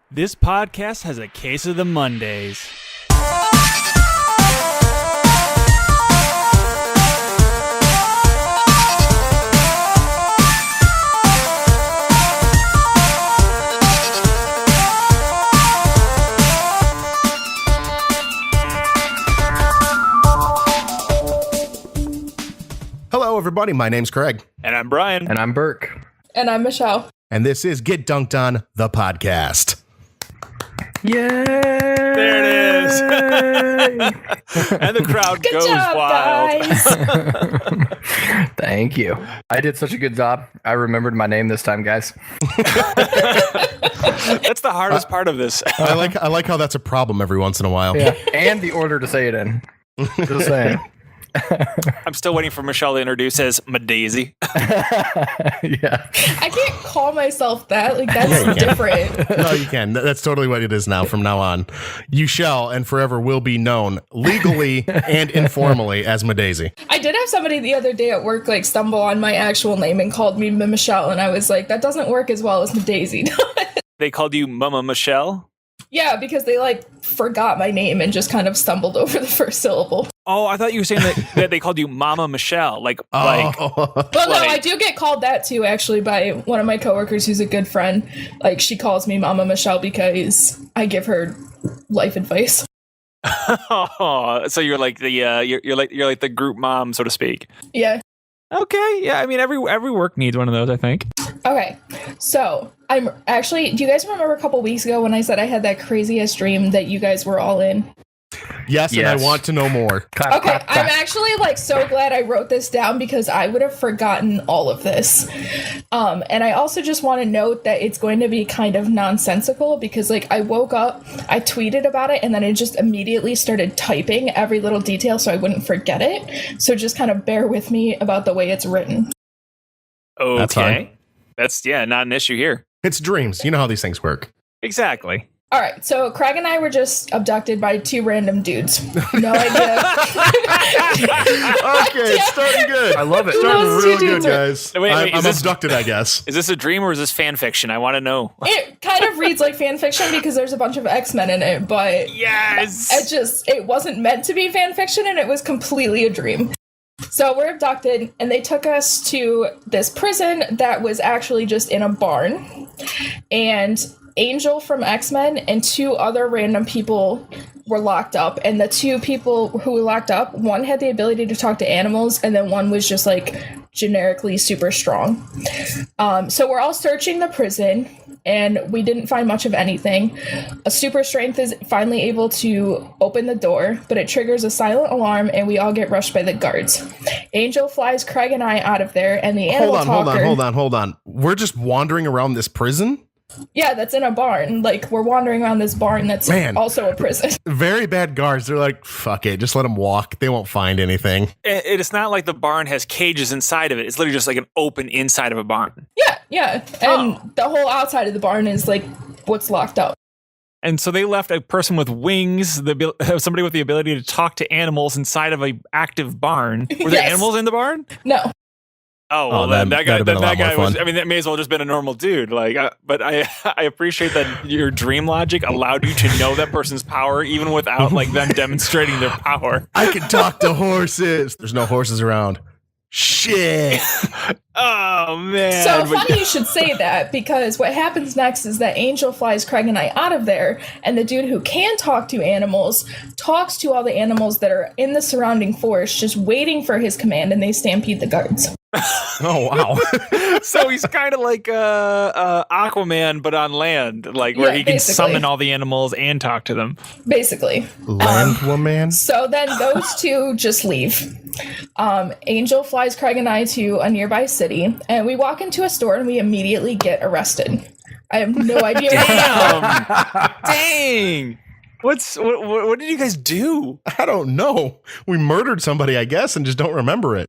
This podcast has a case of the Mondays. Hello, everybody. My name's Craig. And I'm Brian. And I'm Burke. And I'm Michelle. And this is Get Dunked On, the podcast. Yay! There it is. And the crowd Good goes job, wild. guys. Thank you. I did such a good job. I remembered my name this time, guys. That's the hardest part of this. I like how that's a problem every once in a while. Yeah. And the order to say it in. Just saying. I'm still waiting for Michelle to introduce as Madaisy. Yeah. I can't call myself that. Like, that's different. No, you can. That's totally what it is now from now on. You shall and forever will be known legally and informally as Madaisy. I did have somebody the other day at work like stumble on my actual name and called me Michelle, and I was like, that doesn't work as well as Daisy. They called you Mama Michelle? Yeah, because they like forgot my name and just kind of stumbled over the first syllable. Oh, I thought you were saying that they called you Mama Michelle. Well, no, I do get called that too, actually, by one of my coworkers who's a good friend. Like, she calls me Mama Michelle because I give her life advice. Oh, so you're like the you're like the group mom, so to speak. Yeah. Okay, yeah. I mean, every work needs one of those, I think. Okay, so I'm actually. Do you guys remember a couple weeks ago when I said I had that craziest dream that you guys were all in? Yes, and I want to know more. Okay, I'm actually like so glad I wrote this down because I would have forgotten all of this. And I also just want to note that it's going to be kind of nonsensical because like I woke up, I tweeted about it, and then I just immediately started typing every little detail so I wouldn't forget it. So just kind of bear with me about the way it's written. Okay. That's fine. That's not an issue here. It's dreams. You know how these things work. Exactly. All right, so Craig and I were just abducted by two random dudes. No idea. Okay, it's starting good. I love it. Starting Those real two good, dudes are- guys. Wait, I'm is this- abducted, I guess. Is this a dream or is this fan fiction? I want to know. It kind of reads like fan fiction because there's a bunch of X-Men in it, but Yes. it wasn't meant to be fan fiction and it was completely a dream. So we're abducted and they took us to this prison that was actually just in a barn. And Angel from X-Men and two other random people were locked up. And the two people who were locked up, one had the ability to talk to animals and then one was just like generically super strong. So we're all searching the prison and we didn't find much of anything. A super strength is finally able to open the door, but it triggers a silent alarm and we all get rushed by the guards. Angel flies Craig and I out of there and the animal talker... Hold on. We're just wandering around this prison? Yeah, that's in a barn. Like, we're wandering around this barn that's also a prison. Very bad guards. They're like, fuck it, just let them walk. They won't find anything. It's not like the barn has cages inside of it. It's literally just like an open inside of a barn. Yeah. And the whole outside of the barn is, like, what's locked up. And so they left a person with wings, somebody with the ability to talk to animals inside of a active barn. Were there Yes. animals in the barn? No. Oh, well, that- that guy that'd have been a lot more was, fun. I mean, that may as well just been a normal dude. Like, but I appreciate that your dream logic allowed you to know that person's power even without like them demonstrating their power. I can talk to horses. There's no horses around. Shit. Oh, man. So funny you should say that, because what happens next is that Angel flies Craig and I out of there, and the dude who can talk to animals talks to all the animals that are in the surrounding forest, just waiting for his command, and they stampede the guards. Oh, wow. So he's kind of like Aquaman, but on land, like where Yeah, he can basically. summon all the animals and talk to them. Basically. Land woman? So then those two just leave. Angel flies Craig and I to a nearby city, and we walk into a store and we immediately get arrested. I have no idea why. Dang. What did you guys do? I don't know. We murdered somebody, I guess, and just don't remember it.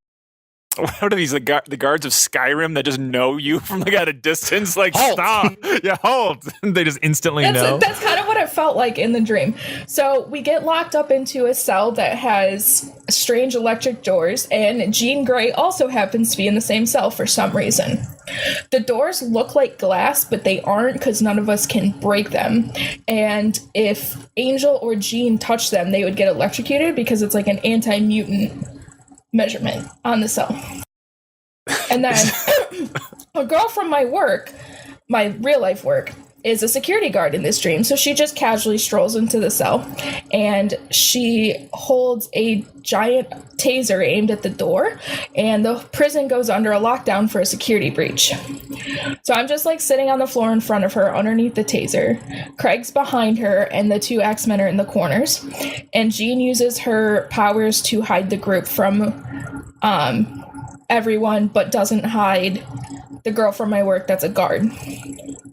What are these, the guards of Skyrim that just know you from like at a distance? Like, Halt. stop. Yeah, halt. They just instantly know. That's kind of what it felt like in the dream. So we get locked up into a cell that has strange electric doors, and Jean Grey also happens to be in the same cell for some reason. The doors look like glass, but they aren't because none of us can break them. And if Angel or Jean touch them, they would get electrocuted because it's like an anti-mutant measurement on the cell. And then a girl from my work, my real life work, is a security guard in this dream. So she just casually strolls into the cell and she holds a giant taser aimed at the door, and the prison goes under a lockdown for a security breach. So I'm just like sitting on the floor in front of her underneath the taser. Craig's behind her and the two X-Men are in the corners. And Jean uses her powers to hide the group from everyone, but doesn't hide the girl from my work that's a guard.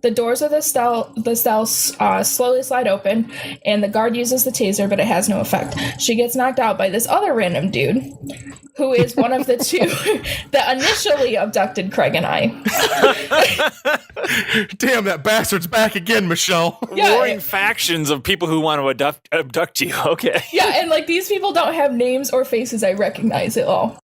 The doors of the cell slowly slide open, and the guard uses the taser, but it has no effect. She gets knocked out by this other random dude, who is one of the two that initially abducted Craig and I. Damn, that bastard's back again, Michelle. Yeah, Warring factions of people who want to abduct you. Okay. Yeah, and like these people don't have names or faces I recognize at all.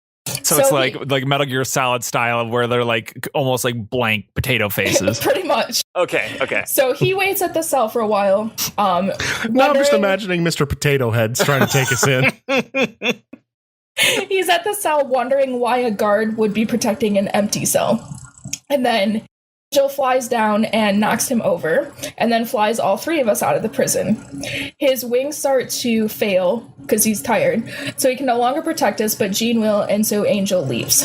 So it's like Metal Gear Solid style, where they're like almost like blank potato faces. Pretty much. Okay. So he waits at the cell for a while. Now I'm just imagining Mr. Potato Heads trying to take us in. He's at the cell wondering why a guard would be protecting an empty cell. And then Jill flies down and knocks him over, and then flies all three of us out of the prison. His wings start to fail because he's tired, so he can no longer protect us, but Jean will, and so Angel leaves.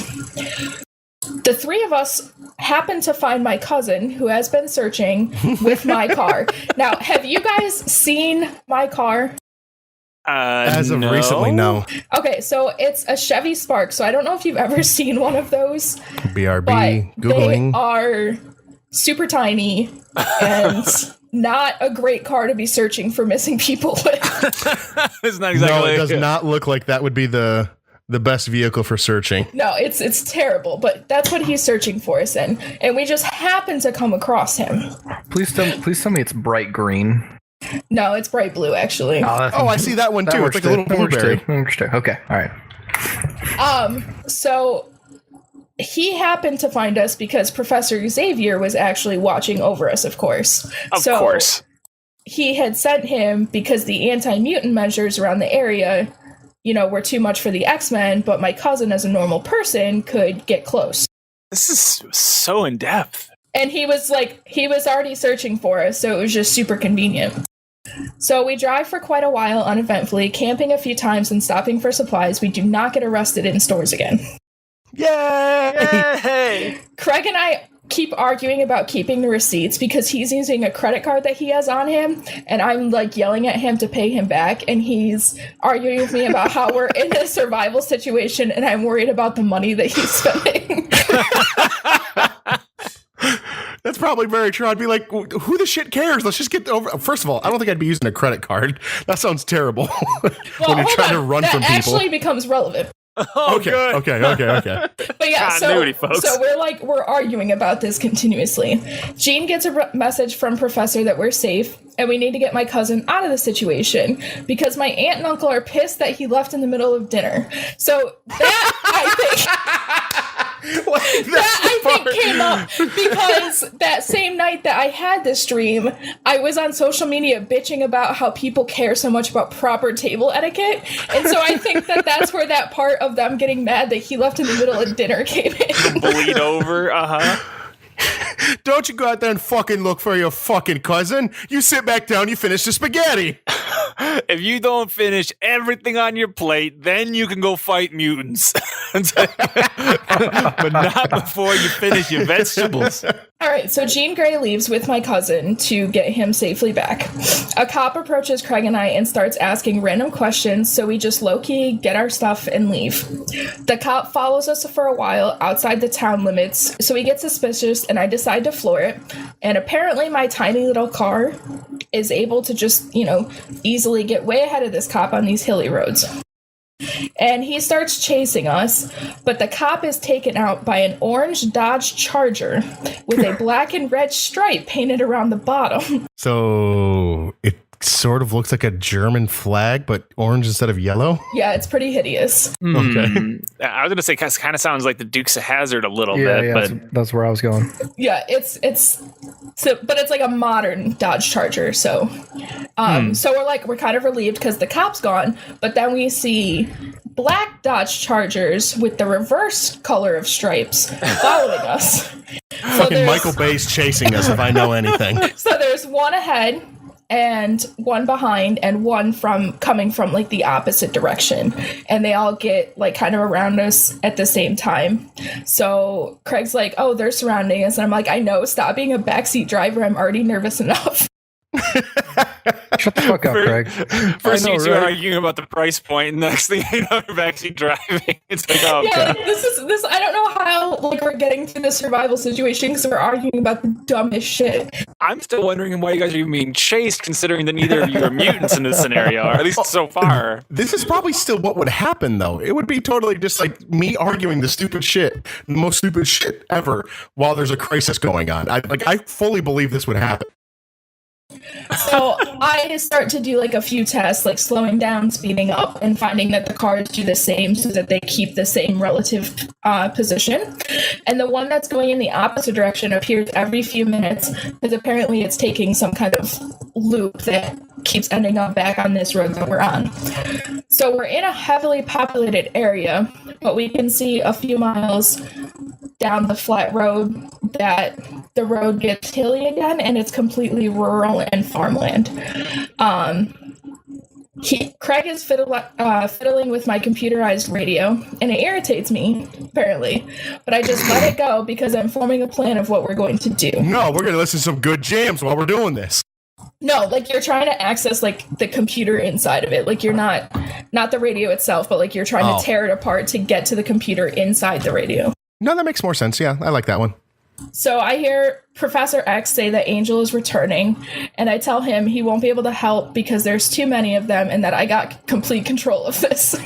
The three of us happen to find my cousin, who has been searching with my car. Now, have you guys seen my car? As of recently, no. Okay, so it's a Chevy Spark, so I don't know if you've ever seen one of those. BRB, but Googling. They are super tiny and not a great car to be searching for missing people with. It's not exactly. No, it does not look like that would be the best vehicle for searching. No, it's terrible, but that's what he's searching for us in. And we just happen to come across him. Please tell me it's bright green. No, it's bright blue, actually. Oh, I see that one too. It's like a little blueberry. Okay, all right. So he happened to find us because Professor Xavier was actually watching over us, of course. Of course. He had sent him because the anti-mutant measures around the area, were too much for the X-Men, but my cousin, as a normal person, could get close. This is so in-depth. And he was already searching for us, so it was just super convenient. So we drive for quite a while uneventfully, camping a few times and stopping for supplies. We do not get arrested in stores again. Yay! Craig and I keep arguing about keeping the receipts because he's using a credit card that he has on him, and I'm like yelling at him to pay him back, and he's arguing with me about how we're in a survival situation and I'm worried about the money that he's spending. That's probably very true. I'd be like, who the shit cares? Let's just get over. First of all, I don't think I'd be using a credit card. That sounds terrible. When you're trying to run from people. That actually becomes relevant. Oh, okay, good. okay. But yeah, Continuity, folks. So we're arguing about this continuously. Jean gets a message from Professor that we're safe, and we need to get my cousin out of the situation because my aunt and uncle are pissed that he left in the middle of dinner. So that I think came up because that same night that I had this dream, I was on social media bitching about how people care so much about proper table etiquette, and so I think that's where that part of them getting mad that he left in the middle of dinner came in. Bleed over, Don't you go out there and fucking look for your fucking cousin. You sit back down, you finish the spaghetti. If you don't finish everything on your plate, then you can go fight mutants. But not before you finish your vegetables. All right, so Jean Grey leaves with my cousin to get him safely back. A cop approaches Craig and I and starts asking random questions, so we just low-key get our stuff and leave. The cop follows us for a while outside the town limits, so we get suspicious and I decide to floor it. And apparently my tiny little car is able to just, easily get way ahead of this cop on these hilly roads. And he starts chasing us, but the cop is taken out by an orange Dodge Charger with a black and red stripe painted around the bottom. So it sort of looks like a German flag, but orange instead of yellow. Yeah, it's pretty hideous. Okay. I was gonna say kind of sounds like the Dukes of Hazzard a little Yeah, bit, yeah, but that's where I was going. Yeah, it's but it's like a modern Dodge Charger. So, so we're kind of relieved because the cop's gone, but then we see black Dodge Chargers with the reverse color of stripes following us. Fucking Michael Bay's chasing us, if I know anything. So there's one ahead and one behind and one coming from like the opposite direction, and they all get like kind of around us at the same time. So Craig's like, oh, they're surrounding us, and I'm like, I know, stop being a backseat driver, I'm already nervous enough. Shut the fuck up, Craig. first I know, you two are right? arguing about the price point, and next thing you know, you're backseat driving. It's like, oh, Yeah, God. like, this I don't know how like we're getting to the survival situation because we're arguing about the dumbest shit. I'm still wondering why you guys are even being chased, considering that neither of you are mutants in this scenario, or at least so far. This is probably still what would happen, though. It would be totally just like me arguing the stupid shit, the most stupid shit ever, while there's a crisis going on. I fully believe this would happen. So I start to do like a few tests, like slowing down, speeding up, and finding that the cars do the same so that they keep the same relative position. And the one that's going in the opposite direction appears every few minutes because apparently it's taking some kind of loop that keeps ending up back on this road that we're on. So we're in a heavily populated area, but we can see a few miles down the flat road that the road gets hilly again, and it's completely rural and farmland. Craig is fiddling with my computerized radio, and it irritates me, apparently. But I just let it go because I'm forming a plan of what we're going to do. No, we're going to listen to some good jams while we're doing this. No, like you're trying to access like the computer inside of it. Like you're not the radio itself, but like you're trying to tear it apart to get to the computer inside the radio. No, that makes more sense. Yeah, I like that one. So I hear Professor X say that Angel is returning, and I tell him he won't be able to help because there's too many of them and that I got complete control of this.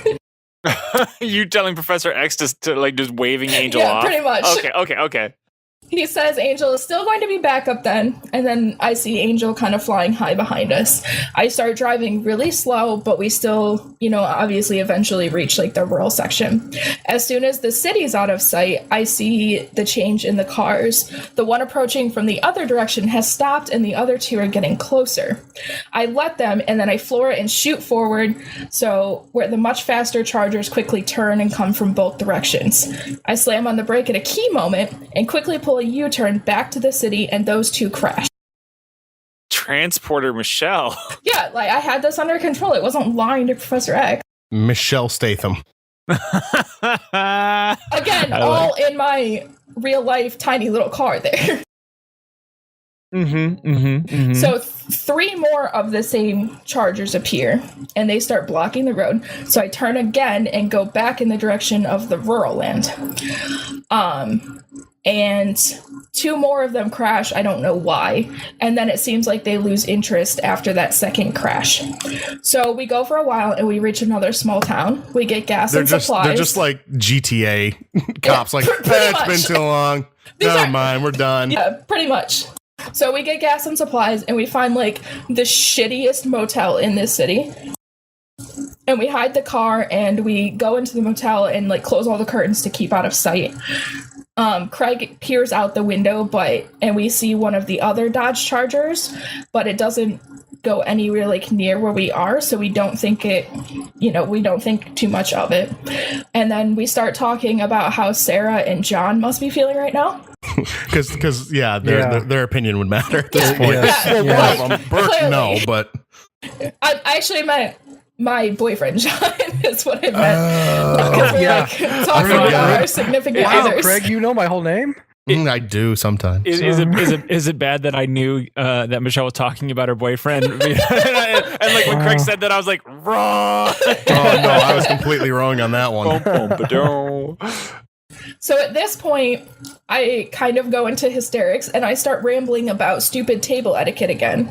You telling Professor X to like just waving Angel Yeah, off? pretty much. Okay. He says Angel is still going to be back up then, and then I see Angel kind of flying high behind us. I start driving really slow, but we still, obviously eventually reach like the rural section. As soon as the city's out of sight, I see the change in the cars. The one approaching from the other direction has stopped, and the other two are getting closer. I let them, and then I floor it and shoot forward, so where the much faster Chargers quickly turn and come from both directions. I slam on the brake at a key moment and quickly pull a U-turn back to the city, and those two crash. Transporter Michelle. Yeah, like I had this under control. It wasn't lying to Professor X. Michelle Statham. Again, all in my real life tiny little car there. So three more of the same Chargers appear, and they start blocking the road. So I turn again and go back in the direction of the rural land. And two more of them crash. I don't know why. And then it seems like they lose interest after that second crash. So we go for a while and we reach another small town. We get gas and supplies. They're just like GTA cops. Yeah, like, pretty it's been too long. Never mind, we're done. Yeah, pretty much. So we get gas and supplies, and we find like the shittiest motel in this city. And we hide the car, and we go into the motel and like close all the curtains to keep out of sight. Craig peers out the window, and we see one of the other Dodge Chargers, but it doesn't go anywhere like near where we are, so we don't think we don't think too much of it. And then we start talking about how Sarah and John must be feeling right now. Because their opinion would matter at this point. Yeah. Well, one of them, Bert, Clearly. no, but I actually meant my boyfriend John is what I meant. Because we're like talking about our significant Wow, others. Craig, you know my whole name? I do sometimes. Is it bad that I knew that Michelle was talking about her boyfriend? and like when Craig said that, I was like, wrong. Oh no, I was completely wrong on that one. So at this point, I kind of go into hysterics and I start rambling about stupid table etiquette again.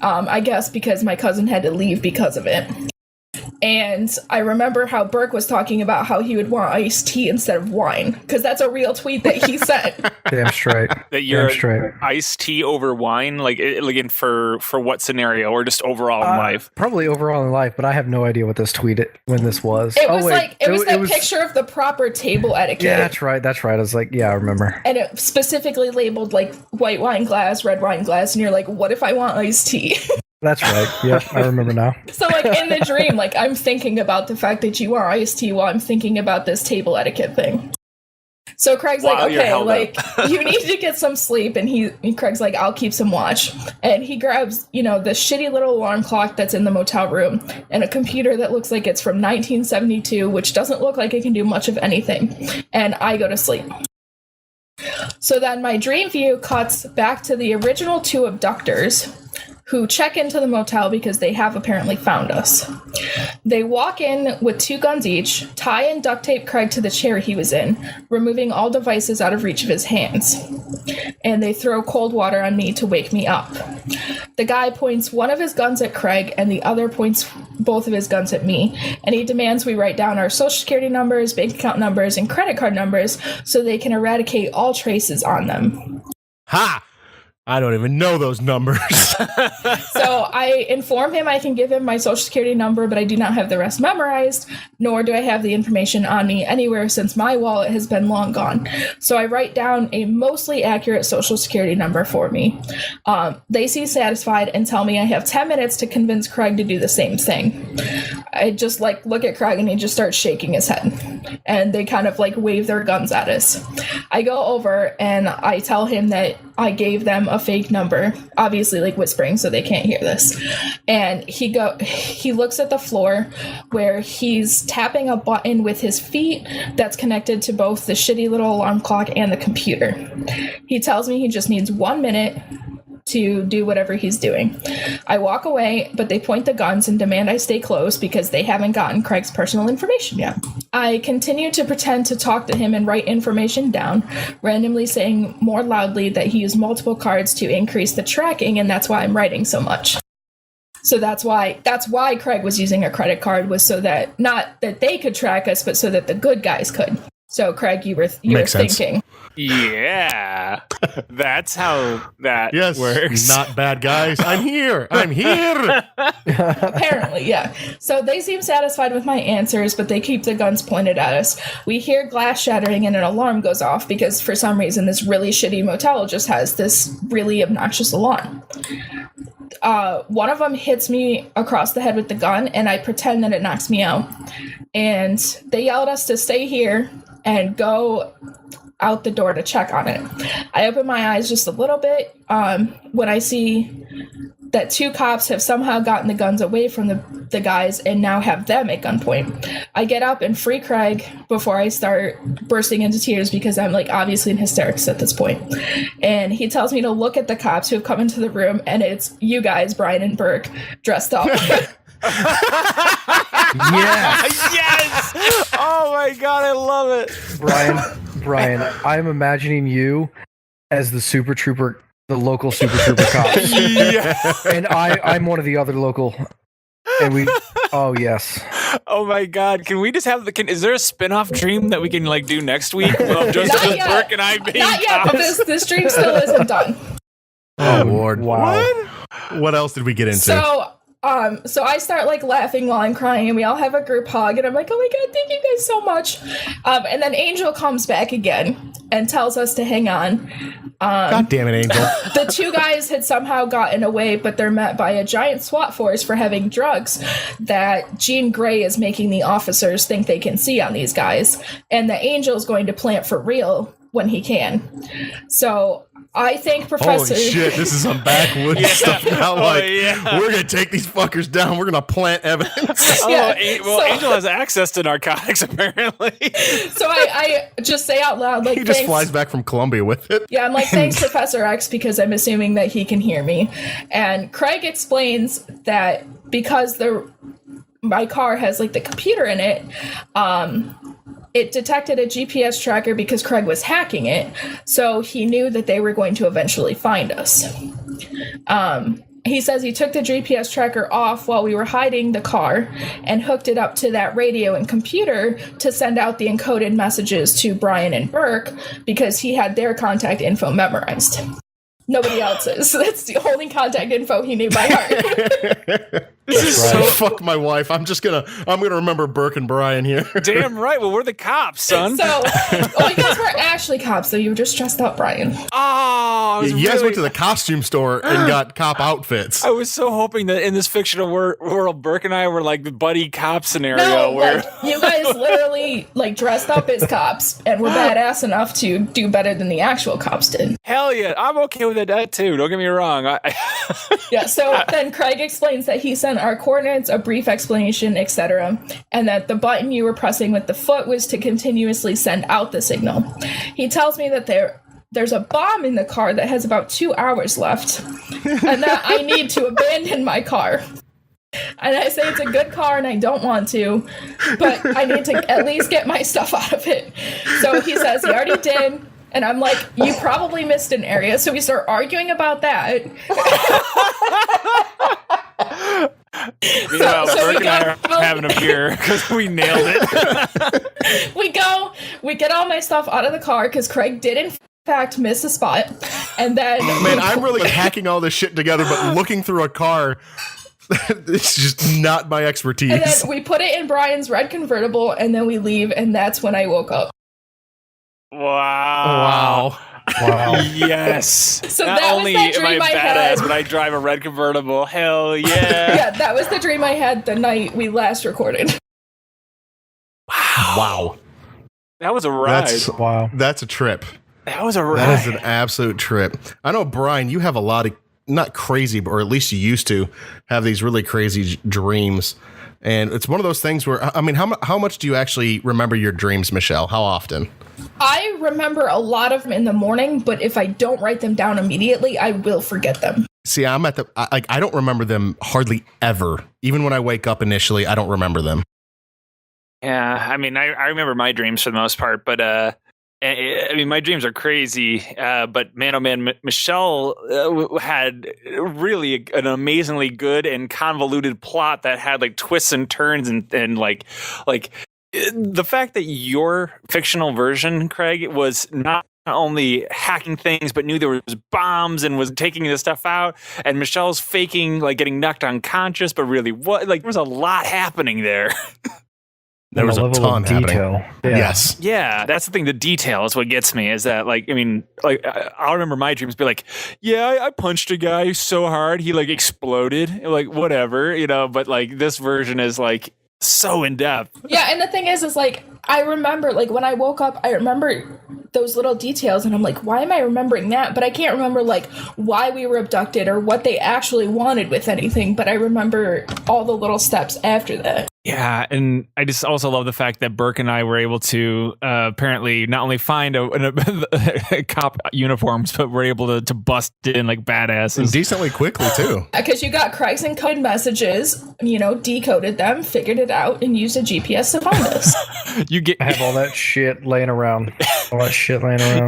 I guess because my cousin had to leave because of it. And I remember how Burke was talking about how he would want iced tea instead of wine, because that's a real tweet that he sent. Damn straight. That you're Damn straight. iced tea over wine, like for what scenario, or just overall in life? Probably overall in life, but I have no idea what this when this was. It was that picture of the proper table etiquette. Yeah, that's right. I was like, yeah, I remember. And it specifically labeled like white wine glass, red wine glass, and you're like, what if I want iced tea? That's right. Yep, I remember now. So like in the dream, like I'm thinking about the fact that you want iced tea while I'm thinking about this table etiquette thing. So Craig's like, okay, like you need to get some sleep, and Craig's like, I'll keep some watch. And he grabs, the shitty little alarm clock that's in the motel room and a computer that looks like it's from 1972, which doesn't look like it can do much of anything. And I go to sleep. So then my dream view cuts back to the original 2 abductors, who check into the motel because they have apparently found us. They walk in with 2 guns each, tie and duct tape Craig to the chair he was in, removing all devices out of reach of his hands. And they throw cold water on me to wake me up. The guy points one of his guns at Craig and the other points both of his guns at me, and he demands we write down our social security numbers, bank account numbers, and credit card numbers so they can eradicate all traces on them. Ha! I don't even know those numbers. So I inform him I can give him my social security number, but I do not have the rest memorized, nor do I have the information on me anywhere since my wallet has been long gone. So I write down a mostly accurate social security number for me. They seem satisfied and tell me I have 10 minutes to convince Craig to do the same thing. I just look at Craig and he just starts shaking his head. And they kind of wave their guns at us. I go over and I tell him that I gave them a fake number, obviously whispering so they can't hear this. And he looks at the floor where he's tapping a button with his feet that's connected to both the shitty little alarm clock and the computer. He tells me he just needs 1 minute to do whatever he's doing. I walk away, but they point the guns and demand I stay close because they haven't gotten Craig's personal information yet. I continue to pretend to talk to him and write information down, randomly saying more loudly that he used multiple cards to increase the tracking, and that's why I'm writing so much. So that's why Craig was using a credit card, was so that not that they could track us, but so that the good guys could. So Craig, you were thinking. Yeah, that's how that works. Not bad guys. I'm here. Apparently, yeah. So they seem satisfied with my answers, but they keep the guns pointed at us. We hear glass shattering and an alarm goes off because for some reason this really shitty motel just has this really obnoxious alarm. One of them hits me across the head with the gun, and I pretend that it knocks me out. And they yell at us to stay here and go out the door to check on it. I open my eyes just a little bit when I see that 2 cops have somehow gotten the guns away from the guys and now have them at gunpoint. I get up and free Craig before I start bursting into tears because I'm obviously in hysterics at this point. And he tells me to look at the cops who have come into the room, and it's you guys, Brian and Burke, dressed up. Yes! Oh my god, I love it. Brian, I'm imagining you as the Super Trooper, the local Super Trooper cops. Yeah. And I'm one of the other local. And oh yes. Oh my god, can we just have is there a spin-off dream that we can do next week? Of just Burke and I being Not yet, cops? but this dream still isn't done. Oh Lord. Wow. What else did we get into? So I start laughing while I'm crying, and we all have a group hug, and I'm like, oh my god, thank you guys so much. And then Angel comes back again and tells us to hang on. God damn it, Angel. The 2 guys had somehow gotten away, but they're met by a giant SWAT force for having drugs that Jean Grey is making the officers think they can see on these guys, and the Angel's going to plant for real when he can. So I think Professor... Holy shit, this is some backwoods stuff now. We're going to take these fuckers down. We're going to plant evidence. Angel has access to narcotics, apparently. So I just say out loud, he just flies back from Colombia with it. Yeah, I'm thanks, Professor X, because I'm assuming that he can hear me. And Craig explains that because my car has the computer in it, it detected a GPS tracker because Craig was hacking it, so he knew that they were going to eventually find us. he says he took the GPS tracker off while we were hiding the car and hooked it up to that radio and computer to send out the encoded messages to Brian and Burke because he had their contact info memorized. Nobody else's. That's the only contact info he knew by heart. This is so fuck my wife. I'm gonna remember Burke and Brian here. Damn right. Well, we're the cops, son. So, you guys were actually cops, so you were just dressed up, Brian. Oh, You guys went to the costume store and got cop outfits. I was so hoping that in this fictional world, Burke and I were like the buddy cop scenario No, where like, you guys literally like dressed up as cops and were badass enough to do better than the actual cops did. hell yeah, I'm okay with that too. Don't get me wrong. Yeah, so then Craig explains that he sent our coordinates, a brief explanation, etc., and that the button you were pressing with the foot was to continuously send out the signal. He tells me that there's a bomb in the car that has about 2 hours left, and that I need to abandon my car. And I say it's a good car and I don't want to, but I need to at least get my stuff out of it. So he says he already did. And I'm like, you probably missed an area. So we start arguing about that. Burke and I are having a beer because we nailed it. we get all my stuff out of the car because Craig did in fact miss a spot. And then Man, I'm really hacking all this shit together, but looking through a car, it's just not my expertise. And then we put it in Brian's red convertible and then we leave. And that's when I woke up. Wow. Yes. So Not that was only that am I dream I badass, had. but I drive a red convertible. Hell yeah. Yeah, that was the dream I had the night we last recorded. Wow. That was a ride. That's a trip. That was a ride. That is an absolute trip. I know, Brian, you have a lot of, not crazy, or at least you used to have these really crazy dreams. And it's one of those things where, I mean, how much do you actually remember your dreams, Michelle? How often? I remember a lot of them in the morning, but if I don't write them down immediately, I will forget them. See, I'm at I don't remember them hardly ever. Even when I wake up initially, I don't remember them. Yeah, I mean, I remember my dreams for the most part, but I mean, my dreams are crazy. But man, oh man, Michelle had really an amazingly good and convoluted plot that had like twists and turns and like the fact that your fictional version, Craig, was not only hacking things, but knew there was bombs and was taking this stuff out. And Michelle's faking, like getting knocked unconscious, but really what? Like there was a lot happening there. There was a ton happening. Yeah. Yes. Yeah, that's the thing. The detail is what gets me. Is that like, I mean, like I'll remember my dreams be like, yeah, I punched a guy so hard he like exploded, like whatever, you know. But like this version is like so in depth. Yeah, and the thing is like I remember like when I woke up, I remember those little details, and I'm like, why am I remembering that? But I can't remember like why we were abducted or what they actually wanted with anything. But I remember all the little steps after that. Yeah, and I just also love the fact that Burke and I were able to apparently not only find a cop uniforms, but we're able to bust in like badasses. And decently quickly, too. Because you got Craig's encoded messages, you know, decoded them, figured it out, and used a GPS to find us. I have all that shit laying around.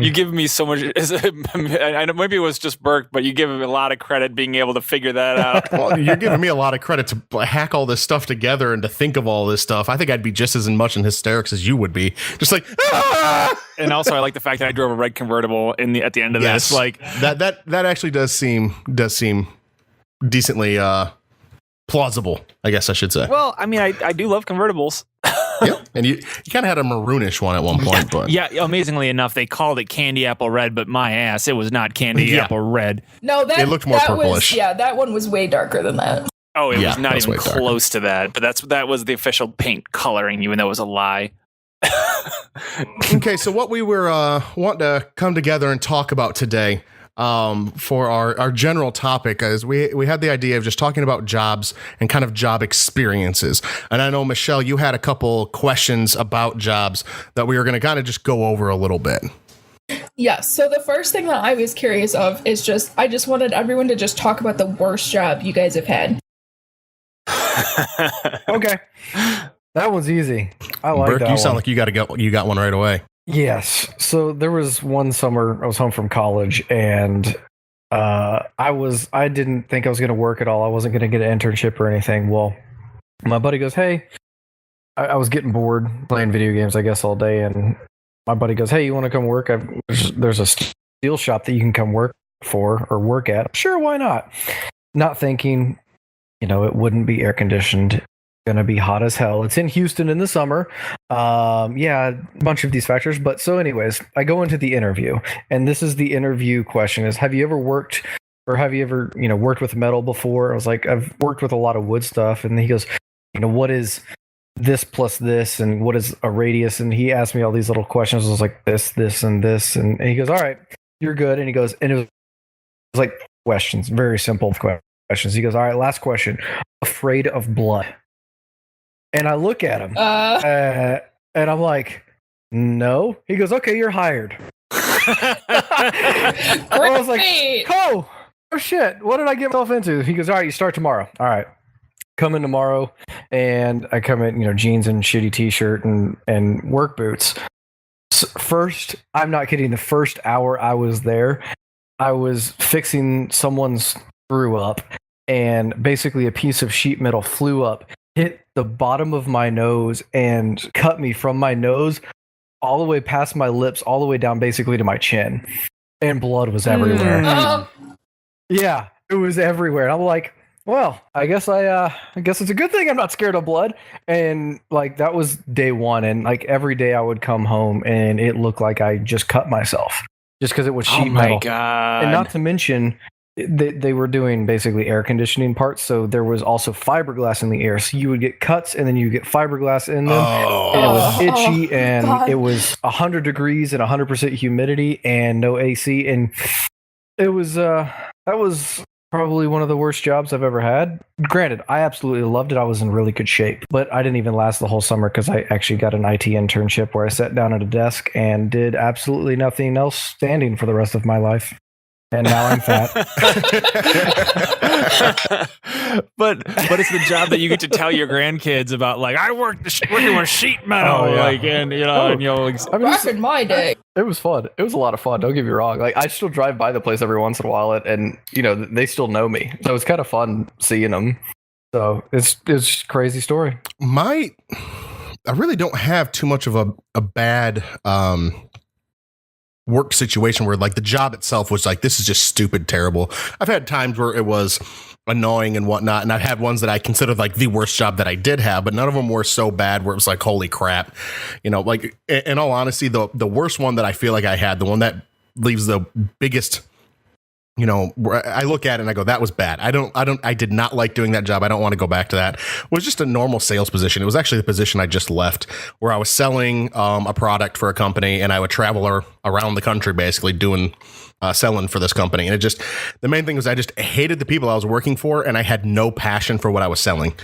You give me so much. I know maybe it was just Burke, but you give him a lot of credit being able to figure that out. Well, you're giving me a lot of credit to hack all this stuff together and to think of all this stuff. I think I'd be just as much in hysterics as you would be. Just like, ah! And also, I like the fact that I drove a red convertible at the end of this. Like that actually does seem decently plausible, I guess I should say. Well, I mean, I do love convertibles. Yeah, and you kind of had a maroonish one at one point, but yeah, amazingly enough, they called it candy apple red, but my ass, it was not candy apple red. No, it looked more purplish. That one was way darker than that. Oh, it was not even close to that. But that was the official paint coloring, even though it was a lie. Okay, so what we were wanting to come together and talk about today, for our general topic, is we had the idea of just talking about jobs and kind of job experiences. And I know, Michelle, you had a couple questions about jobs that we were going to kind of just go over a little bit. Yes. So the first thing that I was curious of is I just wanted everyone to just talk about the worst job you guys have had. Okay. That one's easy. I like Burke, that you sound one. like you got one right away. Yes. So there was one summer I was home from college, and I didn't think I was going to work at all. I wasn't going to get an internship or anything. Well, my buddy goes, hey, I was getting bored playing video games, I guess, all day. And my buddy goes, hey, you want to come work? There's a steel shop that you can come work for or work at. Sure, why not? Not thinking, it wouldn't be air conditioned. Going to be hot as hell. It's in Houston in the summer. Yeah, a bunch of these factors. But so anyways, I go into the interview, and this is the interview question is, have you ever worked or have you ever, worked with metal before? I was like, I've worked with a lot of wood stuff. And he goes, what is this plus this? And what is a radius? And he asked me all these little questions. I was like, this, and this. And he goes, all right, you're good. And he goes, and it was like questions, very simple questions. He goes, all right, last question. Afraid of blood? And I look at him, and I'm like, no. He goes, okay, you're hired. I was like, oh shit, what did I get myself into? He goes, all right, you start tomorrow. All right. Come in tomorrow, and I come in, jeans and shitty t-shirt and work boots. First, I'm not kidding, the first hour I was there, I was fixing someone's screw up, and basically a piece of sheet metal flew up, hit the bottom of my nose and cut me from my nose all the way past my lips, all the way down basically to my chin. And blood was everywhere. Yeah, it was everywhere. I'm like, well, I guess it's a good thing I'm not scared of blood. And like that was day one. And like every day I would come home and it looked like I just cut myself just because it was sheet metal. Oh my God. And not to mention, they were doing basically air conditioning parts, so there was also fiberglass in the air. So you would get cuts, and then you get fiberglass in them, and it was itchy, and God. It was 100 degrees and 100% humidity, and no AC, and it was that was probably one of the worst jobs I've ever had. Granted, I absolutely loved it. I was in really good shape, but I didn't even last the whole summer because I actually got an IT internship where I sat down at a desk and did absolutely nothing else standing for the rest of my life. And now I'm fat. but it's the job that you get to tell your grandkids about. Like, I working with sheet metal, and back in my day, it was fun. It was a lot of fun. Don't get me wrong. Like, I still drive by the place every once in a while, and they still know me. So it's kind of fun seeing them. So it's just a crazy story. I really don't have too much of a bad work situation where like the job itself was like, this is just stupid, terrible. I've had times where it was annoying and whatnot, and I've had ones that I considered like the worst job that I did have, but none of them were so bad where it was like, holy crap. Like in all honesty, the worst one that I feel like I had, the one that leaves the biggest, where I look at it and I go, that was bad. I did not like doing that job. I don't want to go back to that. It was just a normal sales position. It was actually the position I just left, where I was selling a product for a company, and I would travel around the country basically doing selling for this company. And the main thing was I just hated the people I was working for, and I had no passion for what I was selling.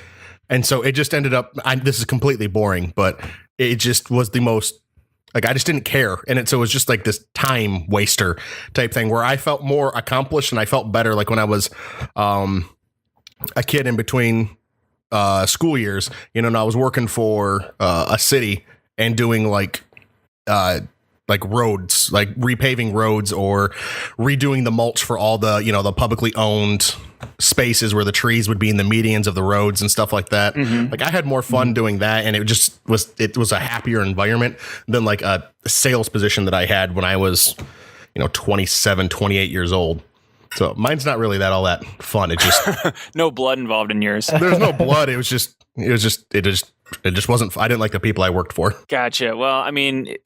And so it just ended up, this is completely boring, but it just was the most, like, I just didn't care. And so it was just like this time waster type thing where I felt more accomplished and I felt better. Like when I was a kid in between school years, and I was working for a city and doing like roads, like repaving roads or redoing the mulch for all the, the publicly owned spaces where the trees would be in the medians of the roads and stuff like that. Mm-hmm. Like I had more fun doing that, and it was a happier environment than like a sales position that I had when I was, 27, 28 years old. So mine's not really all that fun. It just no blood involved in yours. There's no blood. It just wasn't. I didn't like the people I worked for. Gotcha. Well, I mean,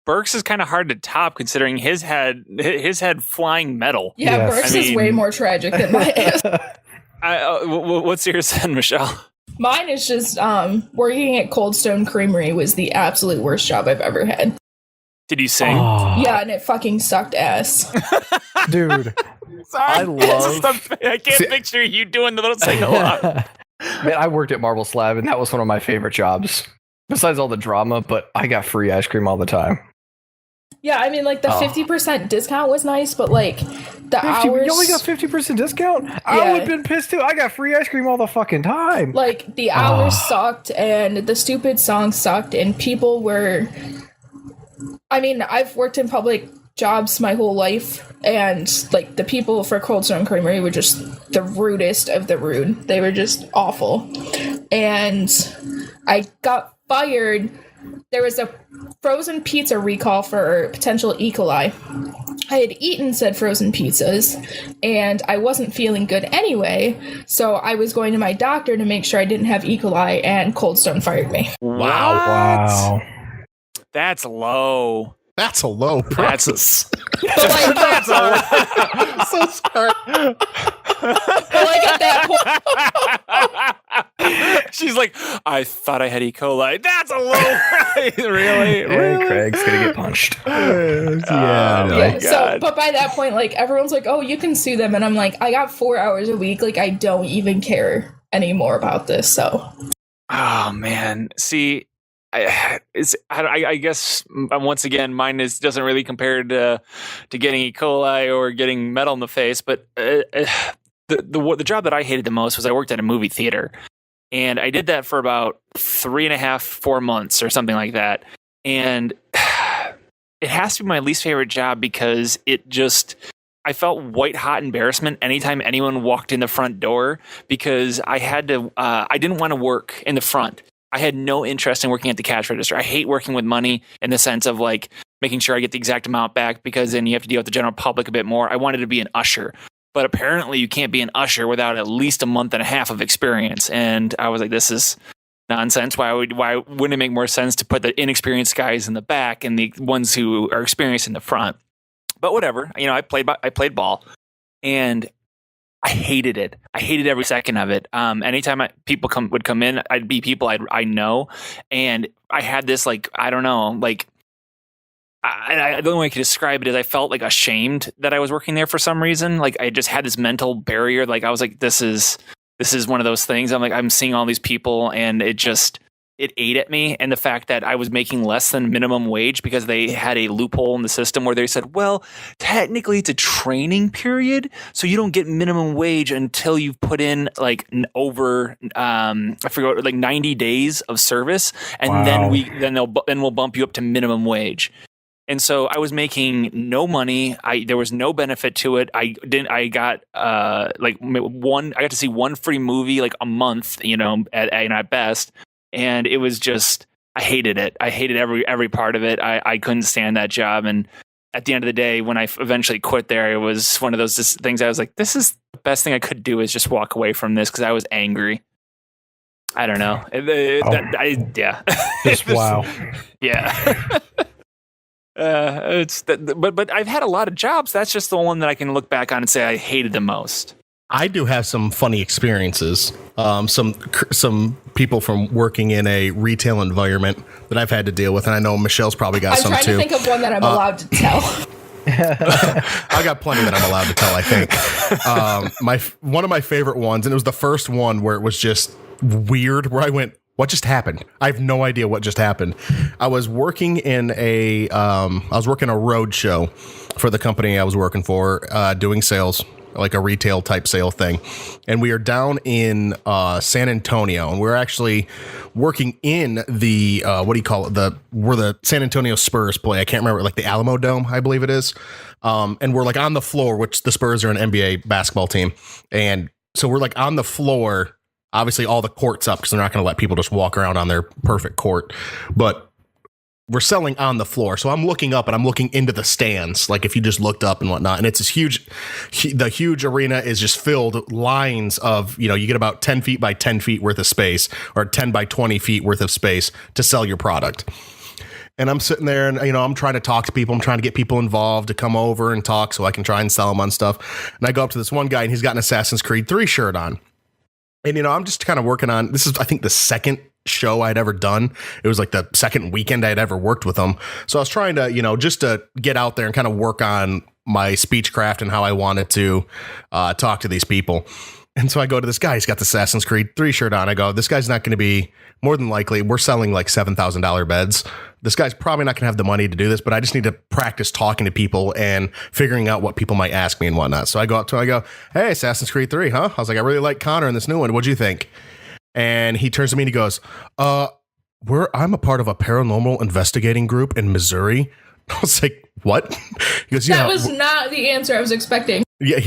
Burke's is kind of hard to top considering his had flying metal. Yeah, yes. Burke's is way more tragic than mine is. What's yours then, Michelle? Mine is just working at Cold Stone Creamery was the absolute worst job I've ever had. Did you sing? Oh. Yeah, and it fucking sucked ass. Dude, sorry. I can't picture you doing the little sing-along. Man, I worked at Marble Slab, and that was one of my favorite jobs. Besides all the drama, but I got free ice cream all the time. Yeah, I mean, like, the 50% discount was nice, but, like, the hours... You only got 50% discount? Yeah. I would have been pissed, too. I got free ice cream all the fucking time. Like, the hours sucked, and the stupid songs sucked, and people were... I mean, I've worked in public jobs my whole life, and like the people for Cold Stone Creamery were just the rudest of the rude. They were just awful. And I got fired. There was a frozen pizza recall for potential E. coli. I had eaten said frozen pizzas, and I wasn't feeling good anyway, so I was going to my doctor to make sure I didn't have E. coli, and Cold Stone fired me. Wow. That's low. That's a low price. That's a low. So smart. Like at that point, She's like, I thought I had E. coli. That's a low price. Really? And Craig's gonna get punched. yeah. So, but by that point, like everyone's like, "Oh, you can sue them," and I'm like, "I got 4 hours a week. Like, I don't even care anymore about this." So, Oh man. See, I guess once again, mine doesn't really compare to getting E. coli or getting metal in the face. But the job that I hated the most was I worked at a movie theater, and I did that for about 3.5, 4 months or something like that. And it has to be my least favorite job because I felt white hot embarrassment anytime anyone walked in the front door, because I had to. I didn't want to work in the front. I had no interest in working at the cash register. I hate working with money in the sense of like making sure I get the exact amount back, because then you have to deal with the general public a bit more. I wanted to be an usher, but apparently you can't be an usher without at least a month and a half of experience. And I was like, this is nonsense. Why wouldn't it make more sense to put the inexperienced guys in the back and the ones who are experienced in the front? But whatever, I played ball, and I hated it. I hated every second of it. Anytime people would come in, I'd be people I know, and I had this like, I don't know, like the only way I could describe it is I felt like ashamed that I was working there for some reason. Like I just had this mental barrier. Like I was like, this is one of those things. I'm like, I'm seeing all these people, and it ate at me. And the fact that I was making less than minimum wage because they had a loophole in the system where they said, well, technically it's a training period, so you don't get minimum wage until you've put in like over I forgot, like 90 days of service, and Wow. then we'll bump you up to minimum wage. And so I was making no money. There was no benefit to it. I got I got to see one free movie like a month, at best. And it was just, I hated it. I hated every part of it. I couldn't stand that job. And at the end of the day, when I eventually quit there, it was one of those things I was like, this is the best thing I could do, is just walk away from this, because I was angry. I don't know. Yeah. Just wow. Yeah. But I've had a lot of jobs. That's just the one that I can look back on and say I hated the most. I do have some funny experiences. Some people from working in a retail environment that I've had to deal with, and I know Michelle's probably got some too. I'm trying to think of one that I'm allowed to tell. I got plenty that I'm allowed to tell, I think. One of my favorite ones, and it was the first one where it was just weird, where I went, what just happened? I have no idea what just happened. I was working in a road show for the company I was working for, doing sales, like a retail type sale thing. And we are down in San Antonio, and we're actually working in the where the San Antonio Spurs play. I can't remember, like the Alamo Dome, I believe it is. And we're like on the floor, which the Spurs are an NBA basketball team. And so we're like on the floor, obviously all the courts up, because they're not going to let people just walk around on their perfect court. But we're selling on the floor. So I'm looking up and I'm looking into the stands, like if you just looked up and whatnot. And it's this the huge arena is just filled lines of, you get about 10 feet by 10 feet worth of space, or 10 by 20 feet worth of space to sell your product. And I'm sitting there and, I'm trying to talk to people. I'm trying to get people involved to come over and talk so I can try and sell them on stuff. And I go up to this one guy, and he's got an Assassin's Creed 3 shirt on. And, I'm just kind of working on, this is, I think, the second show I'd ever done. It was like the second weekend I'd ever worked with them. So I was trying to, just to get out there and kind of work on my speechcraft and how I wanted to talk to these people. And so I go to this guy, he's got the Assassin's Creed 3 shirt on. I go, this guy's not going to be, more than likely, we're selling like $7,000 beds. This guy's probably not going to have the money to do this, but I just need to practice talking to people and figuring out what people might ask me and whatnot. So I go up to him, I go, hey, Assassin's Creed 3, huh? I was like, I really like Connor in this new one. What'd you think? And he turns to me and he goes, I'm a part of a paranormal investigating group in Missouri. I was like, what? He goes, yeah. That was not the answer I was expecting. Yeah,